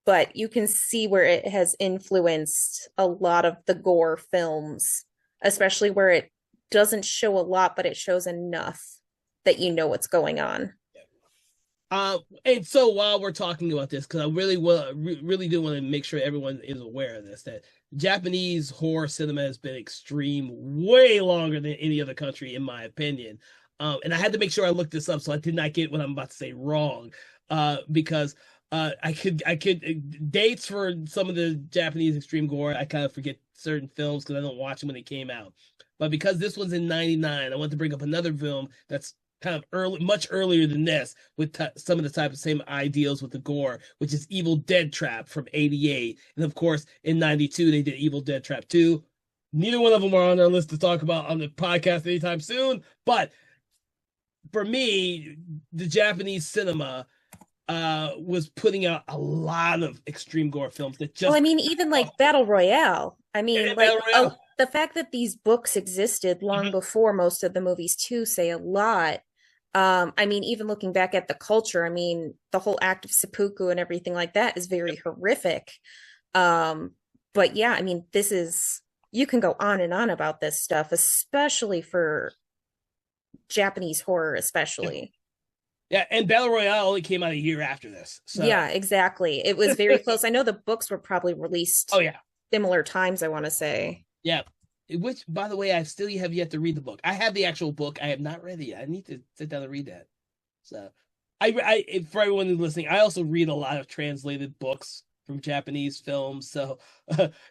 S2: But you can see where it has influenced a lot of the gore films, especially where it doesn't show a lot, but it shows enough that you know what's going on.
S1: And so while we're talking about this, because I really do want to make sure everyone is aware of this, that Japanese horror cinema has been extreme way longer than any other country, in my opinion. And I had to make sure I looked this up so I did not get what I'm about to say wrong. Because I could dates for some of the Japanese extreme gore. I kind of forget certain films because I don't watch them when they came out. But because this was in '99, I want to bring up another film that's kind of early, much earlier than this, with some of the type of same ideals with the gore, which is Evil Dead Trap from '88, and of course in '92 they did Evil Dead Trap 2. Neither one of them are on our list to talk about on the podcast anytime soon, but for me, the Japanese cinema was putting out a lot of extreme gore films that
S2: Well, I
S1: just
S2: mean, even like Battle Royale. I mean, like
S1: Battle Royale.
S2: the fact that these books existed long
S1: Mhm.
S2: before most of the movies too say a lot. I mean, even looking back at the culture, I mean, the whole act of seppuku and everything like that is very horrific. Um, but yeah, I mean, this is you can go on and on about this stuff, especially for Japanese horror, especially.
S1: Yeah, and Battle Royale only came out a year after this. So,
S2: Yeah, exactly. It was very close. I know the books were probably
S1: oh
S2: released
S1: yeah,
S2: similar times, I want to say.
S1: yeah. Which, by the way, I still have yet to read the book. I have the actual book. I have not read it yet. I need to sit down and read that. So, for everyone who's listening, I also read a lot of translated books from Japanese films. So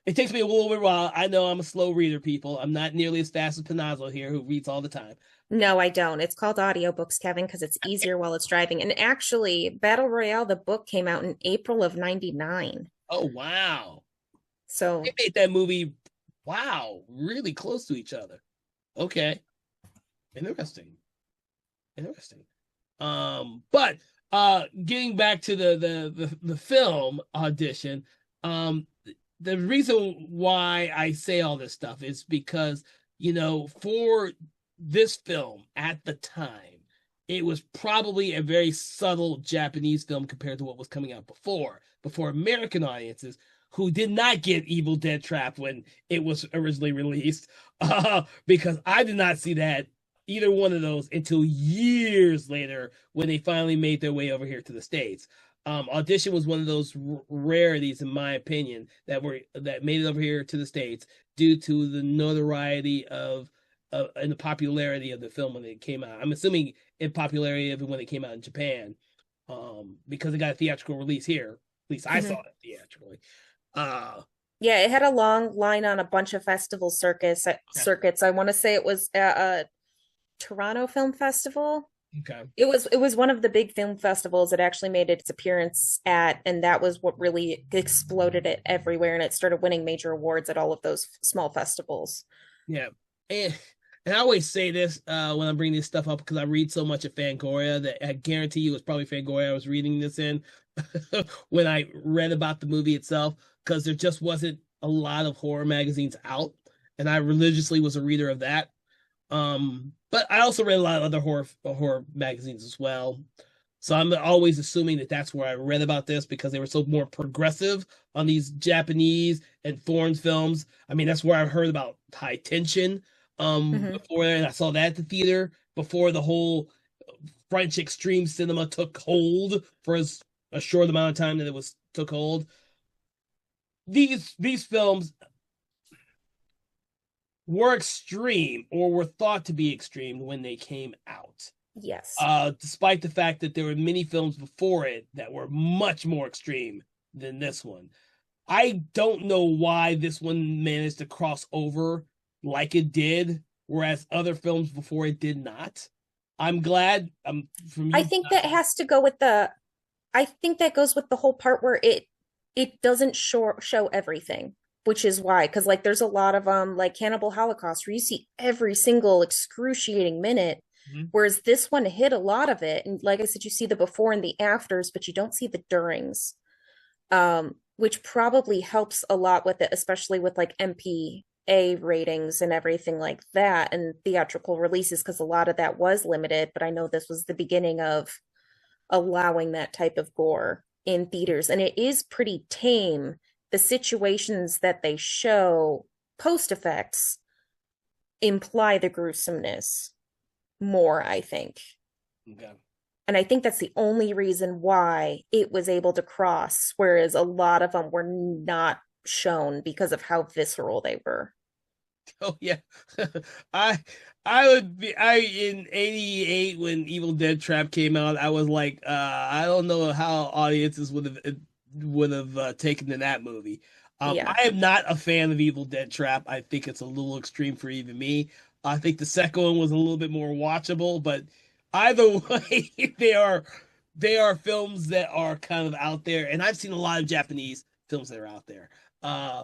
S1: it takes me a little bit while. I know I'm a slow reader, people. I'm not nearly as fast as Panazzo here, who reads all the time.
S2: No, I don't. It's called audiobooks, Kevin, because it's easier while it's driving. And actually, Battle Royale, the book came out in April of 99.
S1: Oh wow, they
S2: So,
S1: made that movie. Wow, really close to each other. Okay, interesting, interesting. But getting back to the film Audition, um, the reason why I say all this stuff is because for this film at the time, it was probably a very subtle Japanese film compared to what was coming out before American audiences who did not get Evil Dead Trap when it was originally released, because I did not see that either one of those until years later when they finally made their way over here to the States. Audition was one of those rarities, in my opinion, that made it over here to the States due to the notoriety of and the popularity of the film when it came out. I'm assuming in popularity of it when it came out in Japan, because it got a theatrical release here. At least I saw
S2: mhm.
S1: it theatrically. Uh,
S2: Yeah, it had a long line on a bunch of festival
S1: okay,
S2: circuits. I want to say it was a Toronto Film Festival.
S1: okay,
S2: It was one of the big film festivals it actually made its appearance at, and that was what really exploded it everywhere, and it started winning major awards at all of those small festivals.
S1: yeah, and I always say this when I'm bringing this stuff up because I read so much of Fangoria that I guarantee you it's probably Fangoria I was reading this in when I read about the movie itself, because there just wasn't a lot of horror magazines out, and I religiously was a reader of that. But I also read a lot of other horror magazines as well. So I'm always assuming that that's where I read about this because they were so more progressive on these Japanese and foreign films. I mean, that's where I heard about High Tension
S2: Hmm.
S1: before, and I saw that at the theater before the whole French extreme cinema took hold for a short amount of time that it was took hold. These films were extreme or were thought to be extreme when they came out.
S2: Yes.
S1: Despite the fact that there were many films before it that were much more extreme than this one. I don't know why this one managed to cross over like it did, whereas other films before it did not. I'm glad from
S2: I
S1: you.
S2: think that has to go with the I think that goes with the whole part where it doesn't show everything, which is why, because like there's a lot of like Cannibal Holocaust where you see every single excruciating minute,
S1: Mhm.
S2: whereas this one hit a lot of it. And like I said, you see the before and the afters, but you don't see the durings. Which probably helps a lot with it, especially with like MPA ratings and everything like that, and theatrical releases, because a lot of that was limited. But I know this was the beginning of allowing that type of gore in theaters, and it is pretty tame. The situations that they show post effects imply the gruesomeness more, I think.
S1: Okay.
S2: And I think that's the only reason why it was able to cross, whereas a lot of them were not shown because of how visceral they were.
S1: Oh yeah. I I would be I in 88 when Evil Dead Trap came out, I was like, I don't know how audiences would have taken to that movie.
S2: Yeah.
S1: I am not a fan of Evil Dead Trap. I think it's a little extreme for even me. I think the second one was a little bit more watchable, but either way, they are films that are kind of out there, and I've seen a lot of Japanese films that are out there. Uh,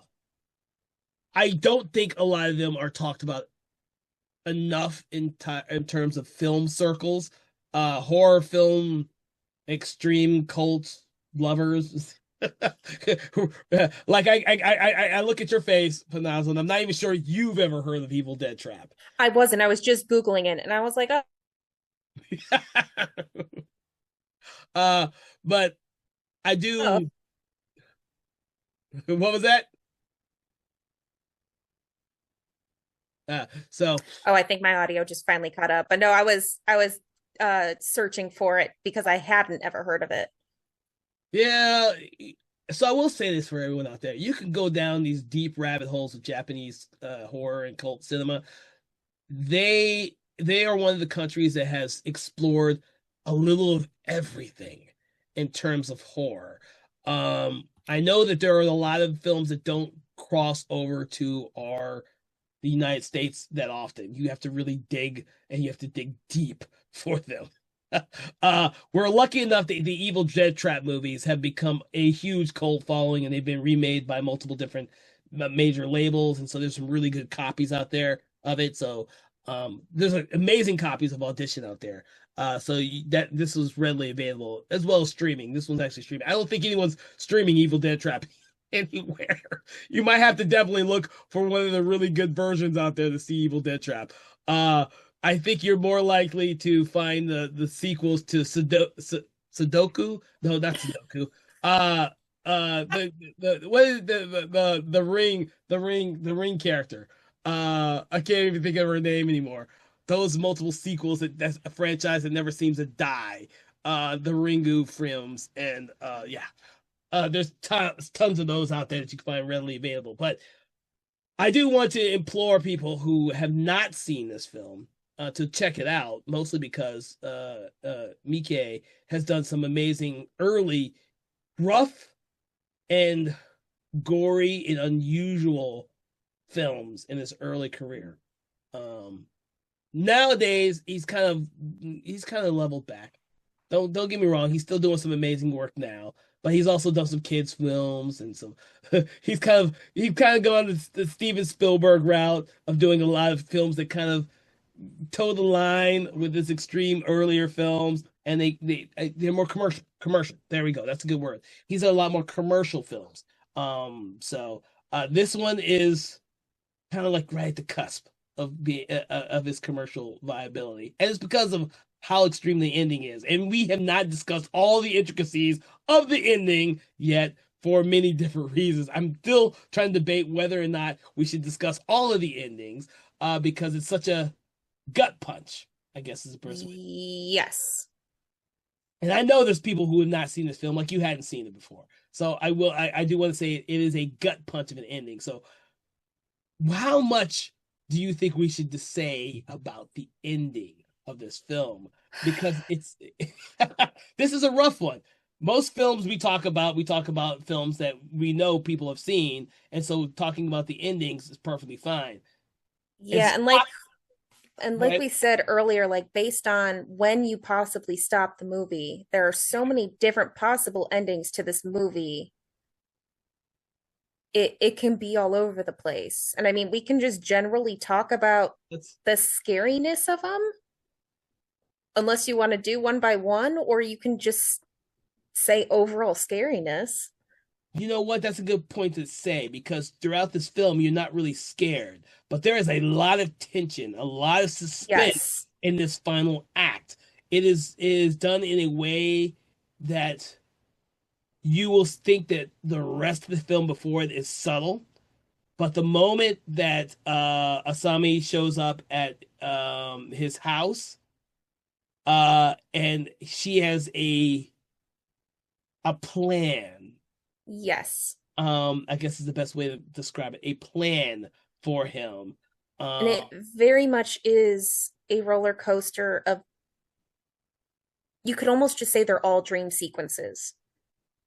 S1: I don't think a lot of them are talked about enough in terms of film circles. horror film extreme cult lovers. Like I look at your face, Panaz, and I'm not even sure you've ever heard of Evil Dead Trap.
S2: I wasn't. I was just Googling it and I was like, oh,
S1: uh, but I
S2: oh,
S1: do. What was that? So
S2: oh, I think my audio just finally caught up. But no, I was searching for it because I hadn't ever heard of it.
S1: yeah. So I will say this for everyone out there: you can go down these deep rabbit holes of Japanese horror and cult cinema. They are one of the countries that has explored a little of everything in terms of horror. I know that there are a lot of films that don't cross over to the United States that often. You have to really dig and you have to dig deep for them. We're lucky enough that the Evil Dead Trap movies have become a huge cult following and they've been remade by multiple different major labels. And so there's some really good copies out there of it. So there's amazing copies of Audition out there. That this was readily available as well as streaming. This one's actually streaming. I don't think anyone's streaming Evil Dead Trap anywhere. You might have to definitely look for one of the really good versions out there to see Evil Dead Trap. I think you're more likely to find the sequels to Sudoku. No, not Sudoku. Uh, the what is the ring character? I can't even think of her name anymore. Those multiple sequels that's a franchise that never seems to die. The Ringu films and yeah, there's tons of those out there that you can find readily available. But I do want to implore people who have not seen this film to check it out, mostly because Mike has done some amazing early, rough, and gory and unusual films in his early career. Um, Nowadays, he's kind of leveled back. Don't get me wrong, he's still doing some amazing work now, but he's also done some kids films and some he's kind of gone the Steven Spielberg route of doing a lot of films that kind of toe the line with his extreme earlier films, and they're more commercial. There we go. That's a good word. He's done a lot more commercial films. This one is kind of like right at the cusp of his commercial viability, and it's because of how extreme the ending is. And we have not discussed all the intricacies of the ending yet for many different reasons. I'm still trying to debate whether or not we should discuss all of the endings because it's such a gut punch, I guess is the best way.
S2: Yes.
S1: And I know there's people who have not seen this film, like you hadn't seen it before. So I do want to say it is a gut punch of an ending. So how much do you think we should say about the ending of this film? Because it's this is a rough one. Most films we talk about films that we know people have seen, and so talking about the endings is perfectly fine. And
S2: Yeah,
S1: so,
S2: and like
S1: right?
S2: we said earlier, like based on when you possibly stop the movie, there are so many different possible endings to this movie. It can be all over the place. And I mean, we can just generally talk about
S1: Let's
S2: the scariness of them, unless you want to do one by one, or you can just say overall scariness.
S1: You know what? That's a good point to say because throughout this film, you're not really scared, but there is a lot of tension, a lot of suspense
S2: Yes.
S1: in this final act. It is done in a way that you will think that the rest of the film before it is subtle, but the moment that Asami shows up at his house, and she has a plan, I guess is the best way to describe it. A plan for him.
S2: And
S1: Um,
S2: it very much is a roller coaster of, you could almost just say they're all dream sequences.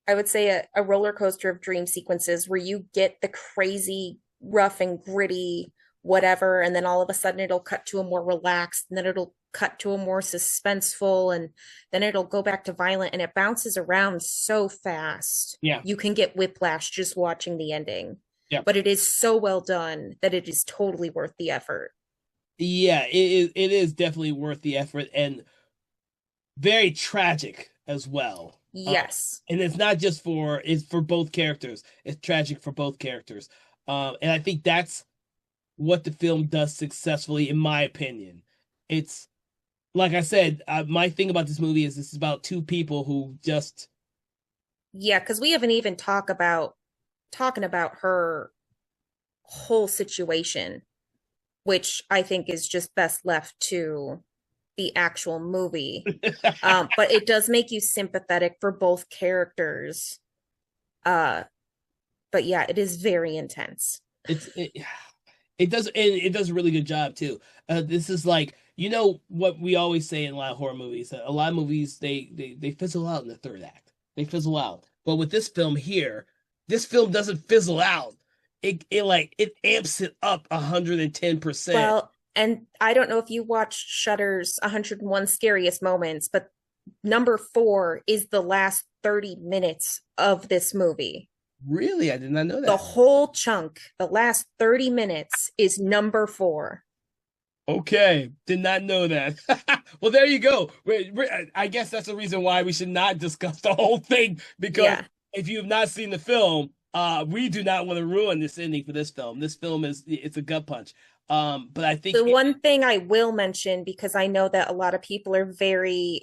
S2: I would say a roller coaster of dream sequences where you get the crazy, rough and gritty, whatever, and then all of a sudden it'll cut to a more relaxed, and then it'll cut to a more suspenseful, and then it'll go back to violent, and it bounces around so fast.
S1: yeah,
S2: You can get whiplash just watching the ending.
S1: yeah,
S2: But it is so well done that it is totally worth the effort.
S1: yeah. It is definitely worth the effort, and very tragic as well.
S2: Yes.
S1: And it's not just for it's for both characters. It's tragic for both characters. And I think that's what the film does successfully, in my opinion. It's like I said, my thing about this movie is this is about two people who just
S2: Yeah, because we haven't even talking about her whole situation, which I think is just best left to the actual movie. But it does make you sympathetic for both characters. Uh, but yeah, it is very intense.
S1: it's it does a really good job too. This is like what we always say in a lot of horror movies. A lot of movies they fizzle out in the third act. They fizzle out. But with this film here, this film doesn't fizzle out. It amps it up 110%.
S2: Well, and I don't know if you watched Shudder's 101 Scariest Moments, but number 4 is the last 30 minutes of this movie.
S1: Really, I did not know
S2: The
S1: that.
S2: whole chunk, the last 30 minutes is number 4.
S1: Okay, did not know that. Well, there you go. I guess that's the reason why we should not discuss the whole thing because
S2: Yeah.
S1: if you have not seen the film, we do not want to ruin this ending for this film. This film it's a gut punch. But I think
S2: The one thing I will mention, because I know that a lot of people are very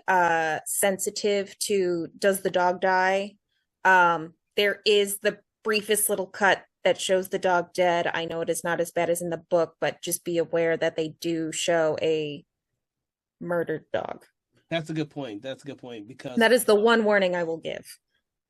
S2: sensitive to does the dog die? There is the briefest little cut that shows the dog dead. I know it is not as bad as in the book, but just be aware that they do show a murdered dog.
S1: that's a good point. That's a good point because
S2: That is the one warning I will give.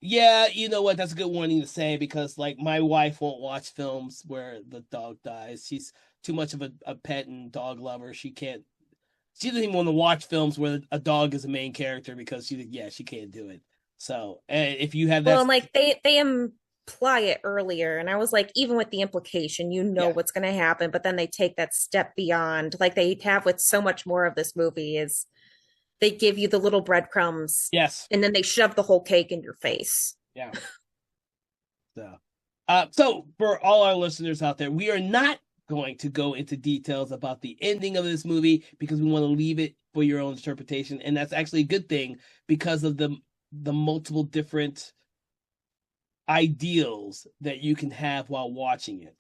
S1: yeah, you know what? That's a good warning to say because like my wife won't watch films where the dog dies. She's too much of a pet and dog lover. She doesn't even want to watch films where a dog is the main character because she can't do it. So, and if you have
S2: Well,
S1: that,
S2: and like they imply it earlier, and I was like, even with the implication, you know
S1: yeah,
S2: what's going to happen, but then they take that step beyond, like they have with so much more of this movie, is they give you the little breadcrumbs,
S1: yes,
S2: and then they shove the whole cake in your face.
S1: yeah. So for all our listeners out there, we are not going to go into details about the ending of this movie because we want to leave it for your own interpretation, and that's actually a good thing because of the multiple different ideals that you can have while watching it.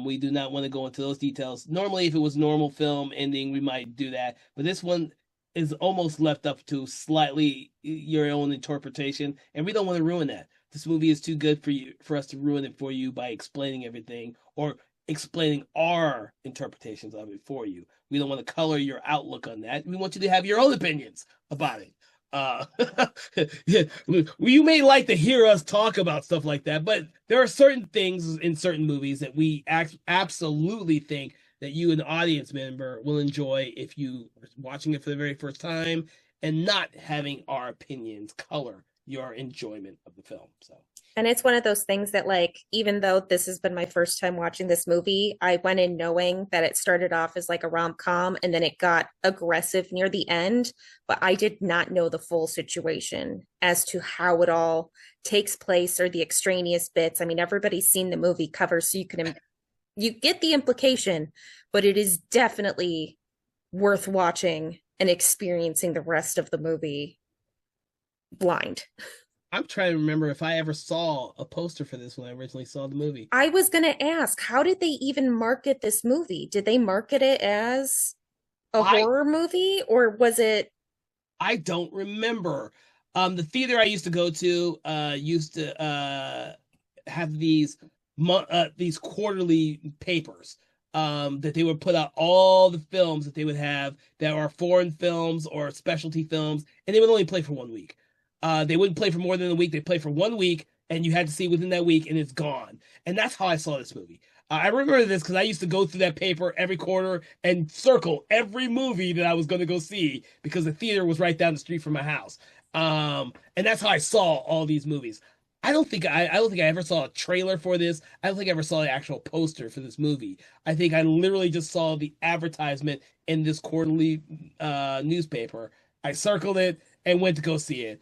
S1: We do not want to go into those details. Normally, if it was normal film ending, we might do that, but this one is almost left up to slightly your own interpretation, and we don't want to ruin that. This movie is too good for us to ruin it for you by explaining everything or explaining our interpretations of it for you. We don't want to color your outlook on that. We want you to have your own opinions about it. Uh, yeah, you may like to hear us talk about stuff like that, but there are certain things in certain movies that we absolutely think that you, an audience member, will enjoy if you are watching it for the very first time and not having our opinions color your enjoyment of the film. So,
S2: And it's one of those things that, like, even though this has been my first time watching this movie, I went in knowing that it started off as like a rom-com and then it got aggressive near the end. But I did not know the full situation as to how it all takes place or the extraneous bits. I mean, everybody's seen the movie cover, so you get the implication, but it is definitely worth watching and experiencing the rest of the movie blind.
S1: I'm trying to remember if I ever saw a poster for this when I originally saw the movie.
S2: I was going to ask, how did they even market this movie? Did they market it as a
S1: I
S2: horror movie or was it?
S1: I don't remember. The theater I used to go to used to have these quarterly papers that they would put out all the films that they would have that are foreign films or specialty films, and they would only play for 1 week. They wouldn't play for more than a week. They play for 1 week, and you had to see within that week, and it's gone. And that's how I saw this movie. I remember this because I used to go through that paper every quarter and circle every movie that I was going to go see because the theater was right down the street from my house. And that's how I saw all these movies. I don't think I ever saw a trailer for this. I don't think I ever saw the actual poster for this movie. I think I literally just saw the advertisement in this quarterly newspaper. I circled it and went to go see it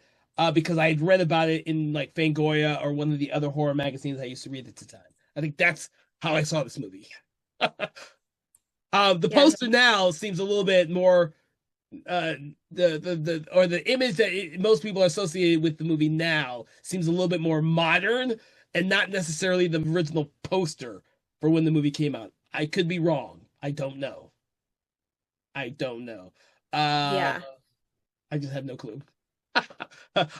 S1: because I had read about it in like Fangoria or one of the other horror magazines I used to read at the time. I think that's how I saw this movie. The
S2: Yeah,
S1: poster now seems a little bit more uh the image that most people are associated with the movie now seems a little bit more modern and not necessarily the original poster for when the movie came out. I could be wrong. I don't know. I don't know. Uh
S2: Yeah.
S1: I just have no clue.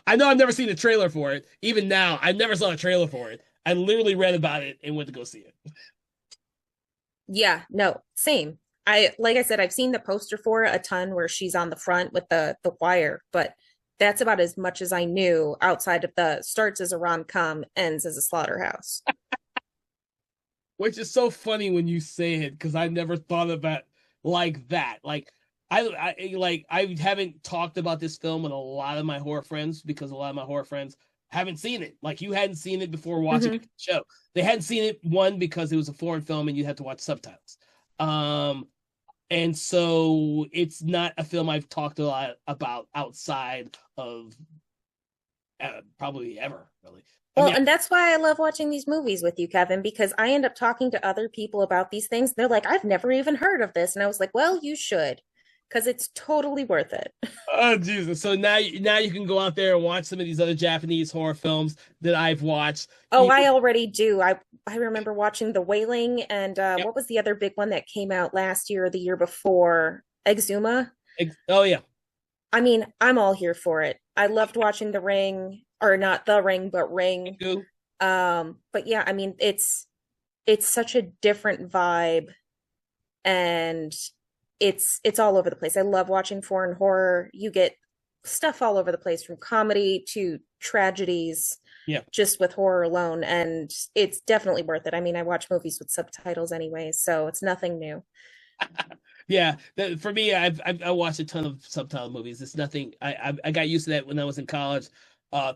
S1: I know I've never seen a trailer for it. Even now, I never saw a trailer for it. I literally read about it and went to go see it.
S2: Yeah, no, same. Like I said, I've seen the poster for it a ton where she's on the front with the wire, but that's about as much as I knew outside of the starts as a rom-com, ends as a slaughterhouse.
S1: Which is so funny when you say it because I never thought of it like that. Like I haven't talked about this film with a lot of my horror friends because a lot of my horror friends haven't seen it. Like you hadn't seen it before watching
S2: Hmm.
S1: the show. They hadn't seen it one because it was a foreign film and you had to watch subtitles. Um, and so it's not a film I've talked a lot about outside of probably ever really. I
S2: Well,
S1: mean,
S2: and that's why I love watching these movies with you, Kevin, because I end up talking to other people about these things. They're like, I've never even heard of this. And I was like, well, you should, because it's totally worth it.
S1: oh Jesus! So now you can go out there and watch some of these other Japanese horror films that I've watched.
S2: Oh, I already do. I remember watching The Wailing and
S1: Yep.
S2: what was the other big one that came out last year or the year before? Exuma.
S1: Oh yeah.
S2: I mean, I'm all here for it. I loved watching The Ring, or not The Ring, but Ring. But yeah, I mean, it's such a different vibe and it's all over the place. I love watching foreign horror. You get stuff all over the place from comedy to tragedies
S1: Yeah.
S2: just with horror alone, and it's definitely worth it. I mean, I watch movies with subtitles anyway, so it's nothing new.
S1: Yeah, for me, I watched a ton of subtitle movies. It's nothing. I got used to that when I was in college.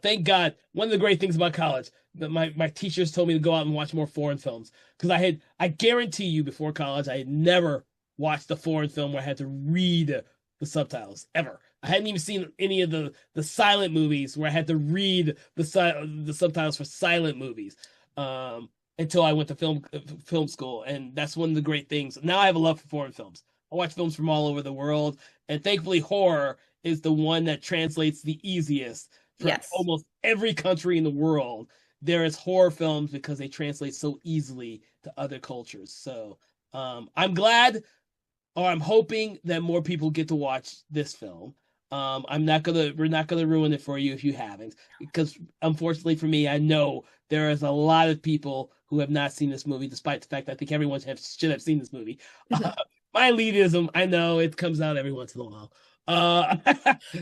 S1: Thank God. One of the great things about college that my teachers told me to go out and watch more foreign films because I guarantee you before college I had never watched a foreign film where I had to read the subtitles ever. I hadn't even seen any of the silent movies where I had to read the subtitles for silent movies. Until I went to film school, and that's one of the great things. Now I have a love for foreign films. I watch films from all over the world, and thankfully, horror is the one that translates the easiest for
S2: Yes.
S1: almost every country in the world. There is horror films because they translate so easily to other cultures. So I'm glad, or I'm hoping that more people get to watch this film. We're not gonna ruin it for you if you haven't, because unfortunately for me, I know there is a lot of people who have not seen this movie, despite the fact that I think everyone should have seen this movie. My elitism, I know it comes out every once in a while. Uh,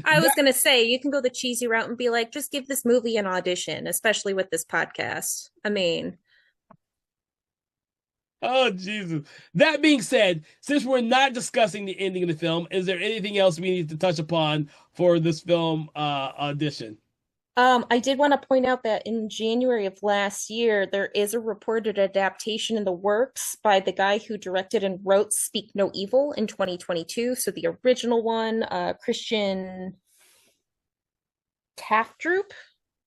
S2: I was gonna say you can go the cheesy route and be like, just give this movie an audition, especially with this podcast. I mean,
S1: oh Jesus! That being said, since we're not discussing the ending of the film, is there anything else we need to touch upon for this film audition?
S2: I did want to point out that in January of last year, there is a reported adaptation in the works by the guy who directed and wrote Speak No Evil in 2022. So the original one, Christian Taftrup,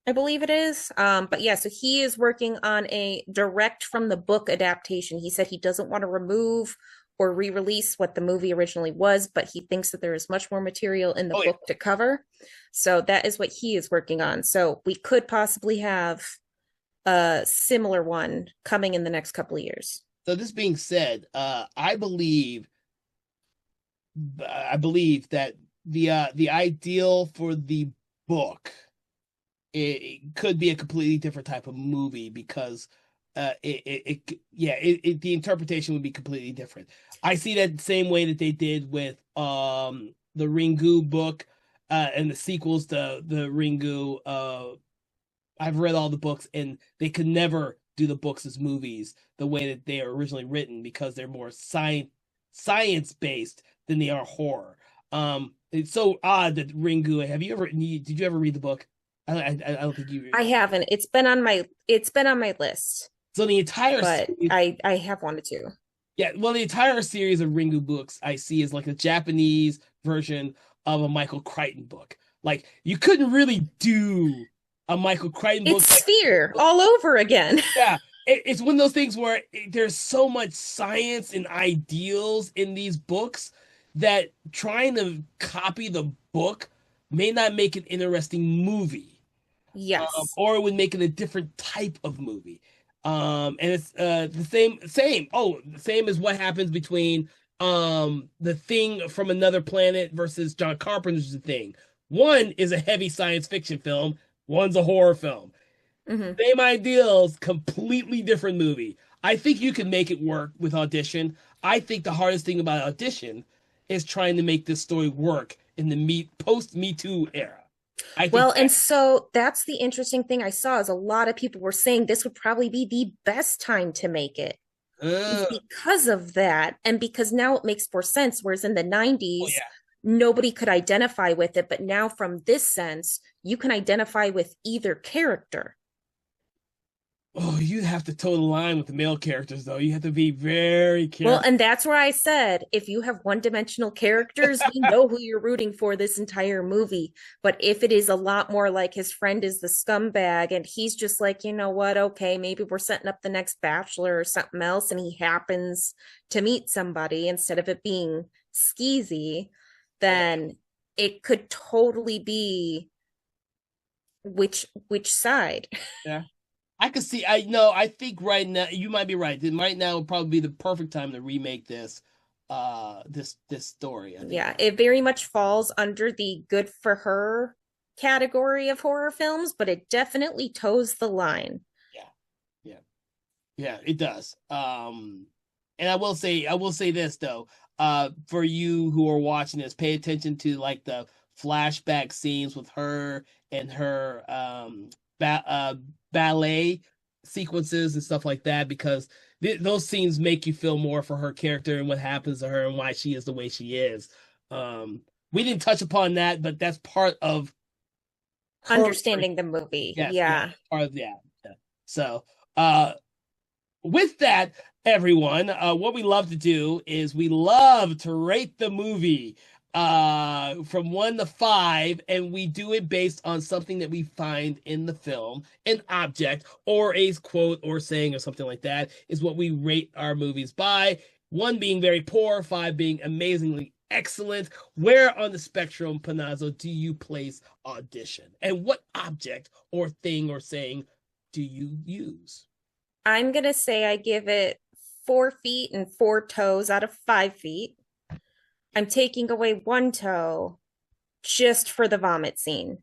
S2: I believe it is. But yeah, so he is working on a direct from the book adaptation. He said he doesn't want to remove or re-release what the movie originally was, but he thinks that there is much more material in the
S1: Oh yeah.
S2: book to cover. So that is what he is working on. So we could possibly have a similar one coming in the next couple of years.
S1: So this being said, I believe that the ideal for the book it could be a completely different type of movie because the interpretation would be completely different. I see that the same way that they did with the Ringu book and the sequels to the Ringu. I've read all the books and they could never do the books as movies the way that they are originally written because they're more science based than they are horror. It's so odd that Ringu. Did you ever read the book? I don't think you.
S2: I haven't. It's been on my list,
S1: So the entire
S2: but
S1: series,
S2: I have wanted to.
S1: yeah, well, the entire series of Ringu books I see is like a Japanese version of a Michael Crichton book. Like you couldn't really do a Michael Crichton book.
S2: It's Sphere all over again.
S1: Yeah, it's one of those things where there's so much science and ideals in these books that trying to copy the book may not make an interesting movie,
S2: Yes.
S1: or it would make it a different type of movie. And it's the same. Oh, the same as what happens between the Thing from Another Planet versus John Carpenter's The Thing. One is a heavy science fiction film, one's a horror film.
S2: Hmm.
S1: Same ideals, completely different movie. I think you can make it work with Audition. I think the hardest thing about Audition is trying to make this story work in the post Me Too era. I think
S2: Well, and so that's the interesting thing I saw is a lot of people were saying this would probably be the best time to make it
S1: uh,
S2: because of that, and because now it makes more sense. Whereas in the
S1: oh
S2: 90s,
S1: yeah.
S2: nobody could identify with it, but now from this sense, you can identify with either character.
S1: Oh, you have to toe the line with the male characters, though. You have to be very
S2: Well,
S1: careful.
S2: and that's where I said if you have one-dimensional characters, we know who you're rooting for this entire movie. But if it is a lot more like his friend is the scumbag and he's just like, you know what, okay, maybe we're setting up the next Bachelor or something else, and he happens to meet somebody instead of it being skeezy,
S1: Yeah,
S2: then it could totally be which side.
S1: yeah. I could see. I know. I think right now you might be right. Then right now would probably be the perfect time to remake this story. I think.
S2: Yeah, it very much falls under the good for her category of horror films, but it definitely toes the line.
S1: Yeah, yeah, yeah. It does. And I will say this though. For you who are watching this, pay attention to like the flashback scenes with her and her ballet sequences and stuff like that, because those scenes make you feel more for her character and what happens to her and why she is the way she is. We didn't touch upon that, but that's part of her.
S2: Understanding the movie.
S1: Yes, yeah,
S2: Yeah.
S1: part of yeah. Yeah. So, uh, with that, everyone, what we love to do is we love to rate the movie from 1 to 5, and we do it based on something that we find in the film, an object or a quote or saying or something like that is what we rate our movies by. 1 being very poor, 5 being amazingly excellent. Where on the spectrum, Panazzo, do you place Audition? And what object or thing or saying do you use?
S2: I'm gonna say I give it 4 feet and 4 toes out of 5 feet. I'm taking away one toe just for the vomit scene.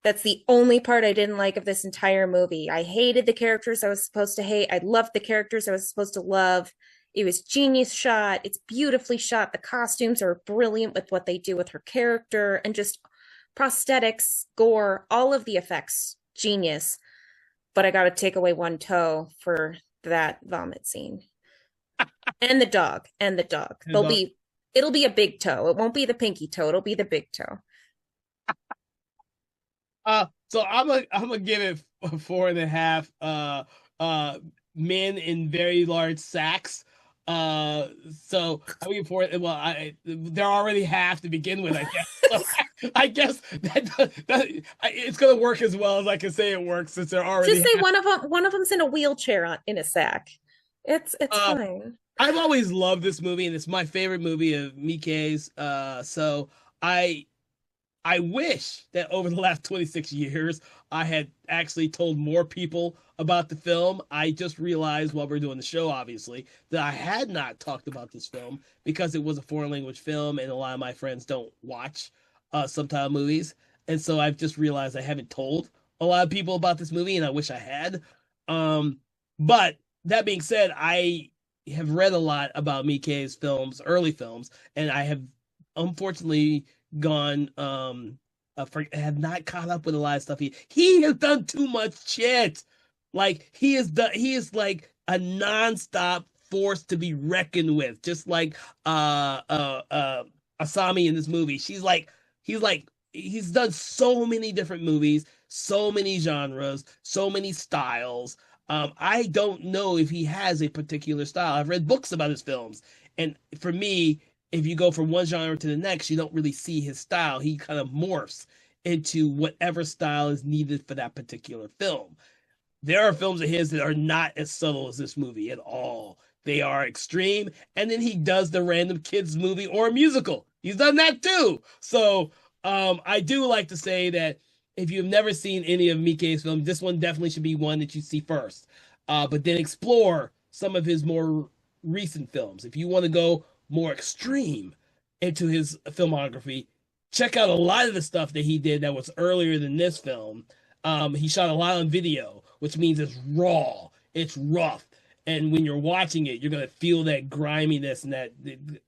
S2: That's the only part I didn't like of this entire movie. I hated the characters I was supposed to hate. I loved the characters I was supposed to love. It was genius shot. It's beautifully shot. The costumes are brilliant with what they do with her character and just prosthetics, gore, all of the effects. Genius. But I got to take away one toe for that vomit scene. And the dog. And the dog.
S1: And the
S2: It'll be a big toe. It won't be the pinky toe. It'll be the big toe.
S1: So I'm gonna give it 4.5. Men in very large sacks. So I mean for well, they're already half to begin with, I guess. So I guess it's gonna work as well as I can say it works since they're already.
S2: Just say one of them's in a wheelchair in a sack. It's
S1: Uh,
S2: fine.
S1: I've always loved this movie, and it's my favorite movie of Miike's. So I I wish that over the last 26 years, I had actually told more people about the film. I just realized while we're doing the show, obviously, that I had not talked about this film because it was a foreign language film, and a lot of my friends don't watch subtitle movies. And so I've just realized I haven't told a lot of people about this movie, and I wish I had. But that being said, I have read a lot about Miike's films, early films, and I have unfortunately gone have not caught up with a lot of stuff. He has done too much shit. Like he is like a nonstop force to be reckoned with, just like Asami in this movie. He's done so many different movies, so many genres, so many styles. I don't know if he has a particular style. I've read books about his films, and for me, if you go from one genre to the next, you don't really see his style. He kind of morphs into whatever style is needed for that particular film. There are films of his that are not as subtle as this movie at all. They are extreme. And then he does the random kids movie or musical. He's done that too. So I do like to say that if you've never seen any of Miike's films, this one definitely should be one that you see first. But then explore some of his more recent films. If you want to go more extreme into his filmography, check out a lot of the stuff that he did that was earlier than this film. He shot a lot on video, which means it's raw, it's rough, and when you're watching it, you're gonna feel that griminess and that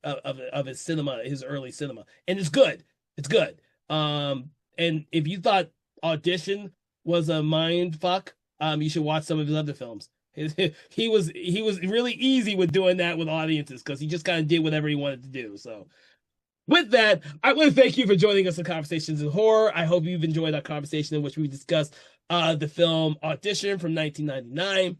S1: of his cinema, his early cinema, and it's good. It's good. And if you thought Audition was a mind fuck, you should watch some of his other films. He was really easy with doing that with audiences because he just kind of did whatever he wanted to do. So with that, I want to thank you for joining us in Conversations in Horror. I hope you've enjoyed our conversation in which we discussed the film Audition from 1999.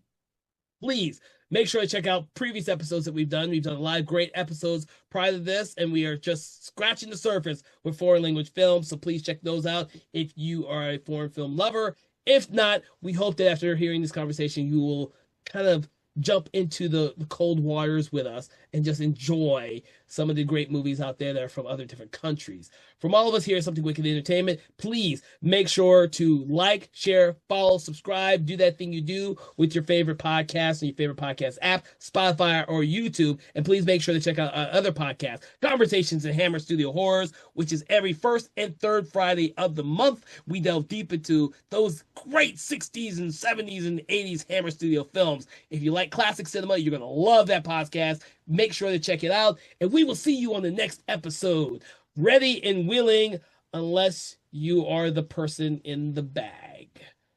S1: Please make sure to check out previous episodes that we've done. We've done a lot of great episodes prior to this, and we are just scratching the surface with foreign language films. So please check those out if you are a foreign film lover. If not, we hope that after hearing this conversation, you will kind of jump into the cold waters with us and just enjoy some of the great movies out there that are from other different countries. From all of us here at Something Wicked Entertainment, please make sure to like, share, follow, subscribe, do that thing you do with your favorite podcast and your favorite podcast app, Spotify or YouTube. And please make sure to check out our other podcast, Conversations in Hammer Studio Horrors, which is every first and third Friday of the month. We delve deep into those great 60s and 70s and 80s Hammer Studio films. If you like classic cinema, you're going to love that podcast. Make sure to check it out. And we will see you on the next episode. Ready and willing, unless you are the person in the bag.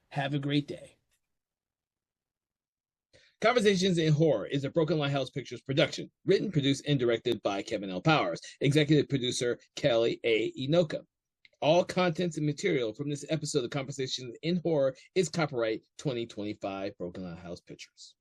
S1: Have a great day. Conversations in Horror is a Broken Lighthouse Pictures production. Written, produced, and directed by Kevin L. Powers. Executive producer, Kelly A. Inoka. All contents and material from this episode of Conversations in Horror is copyright 2025 Broken Lighthouse Pictures.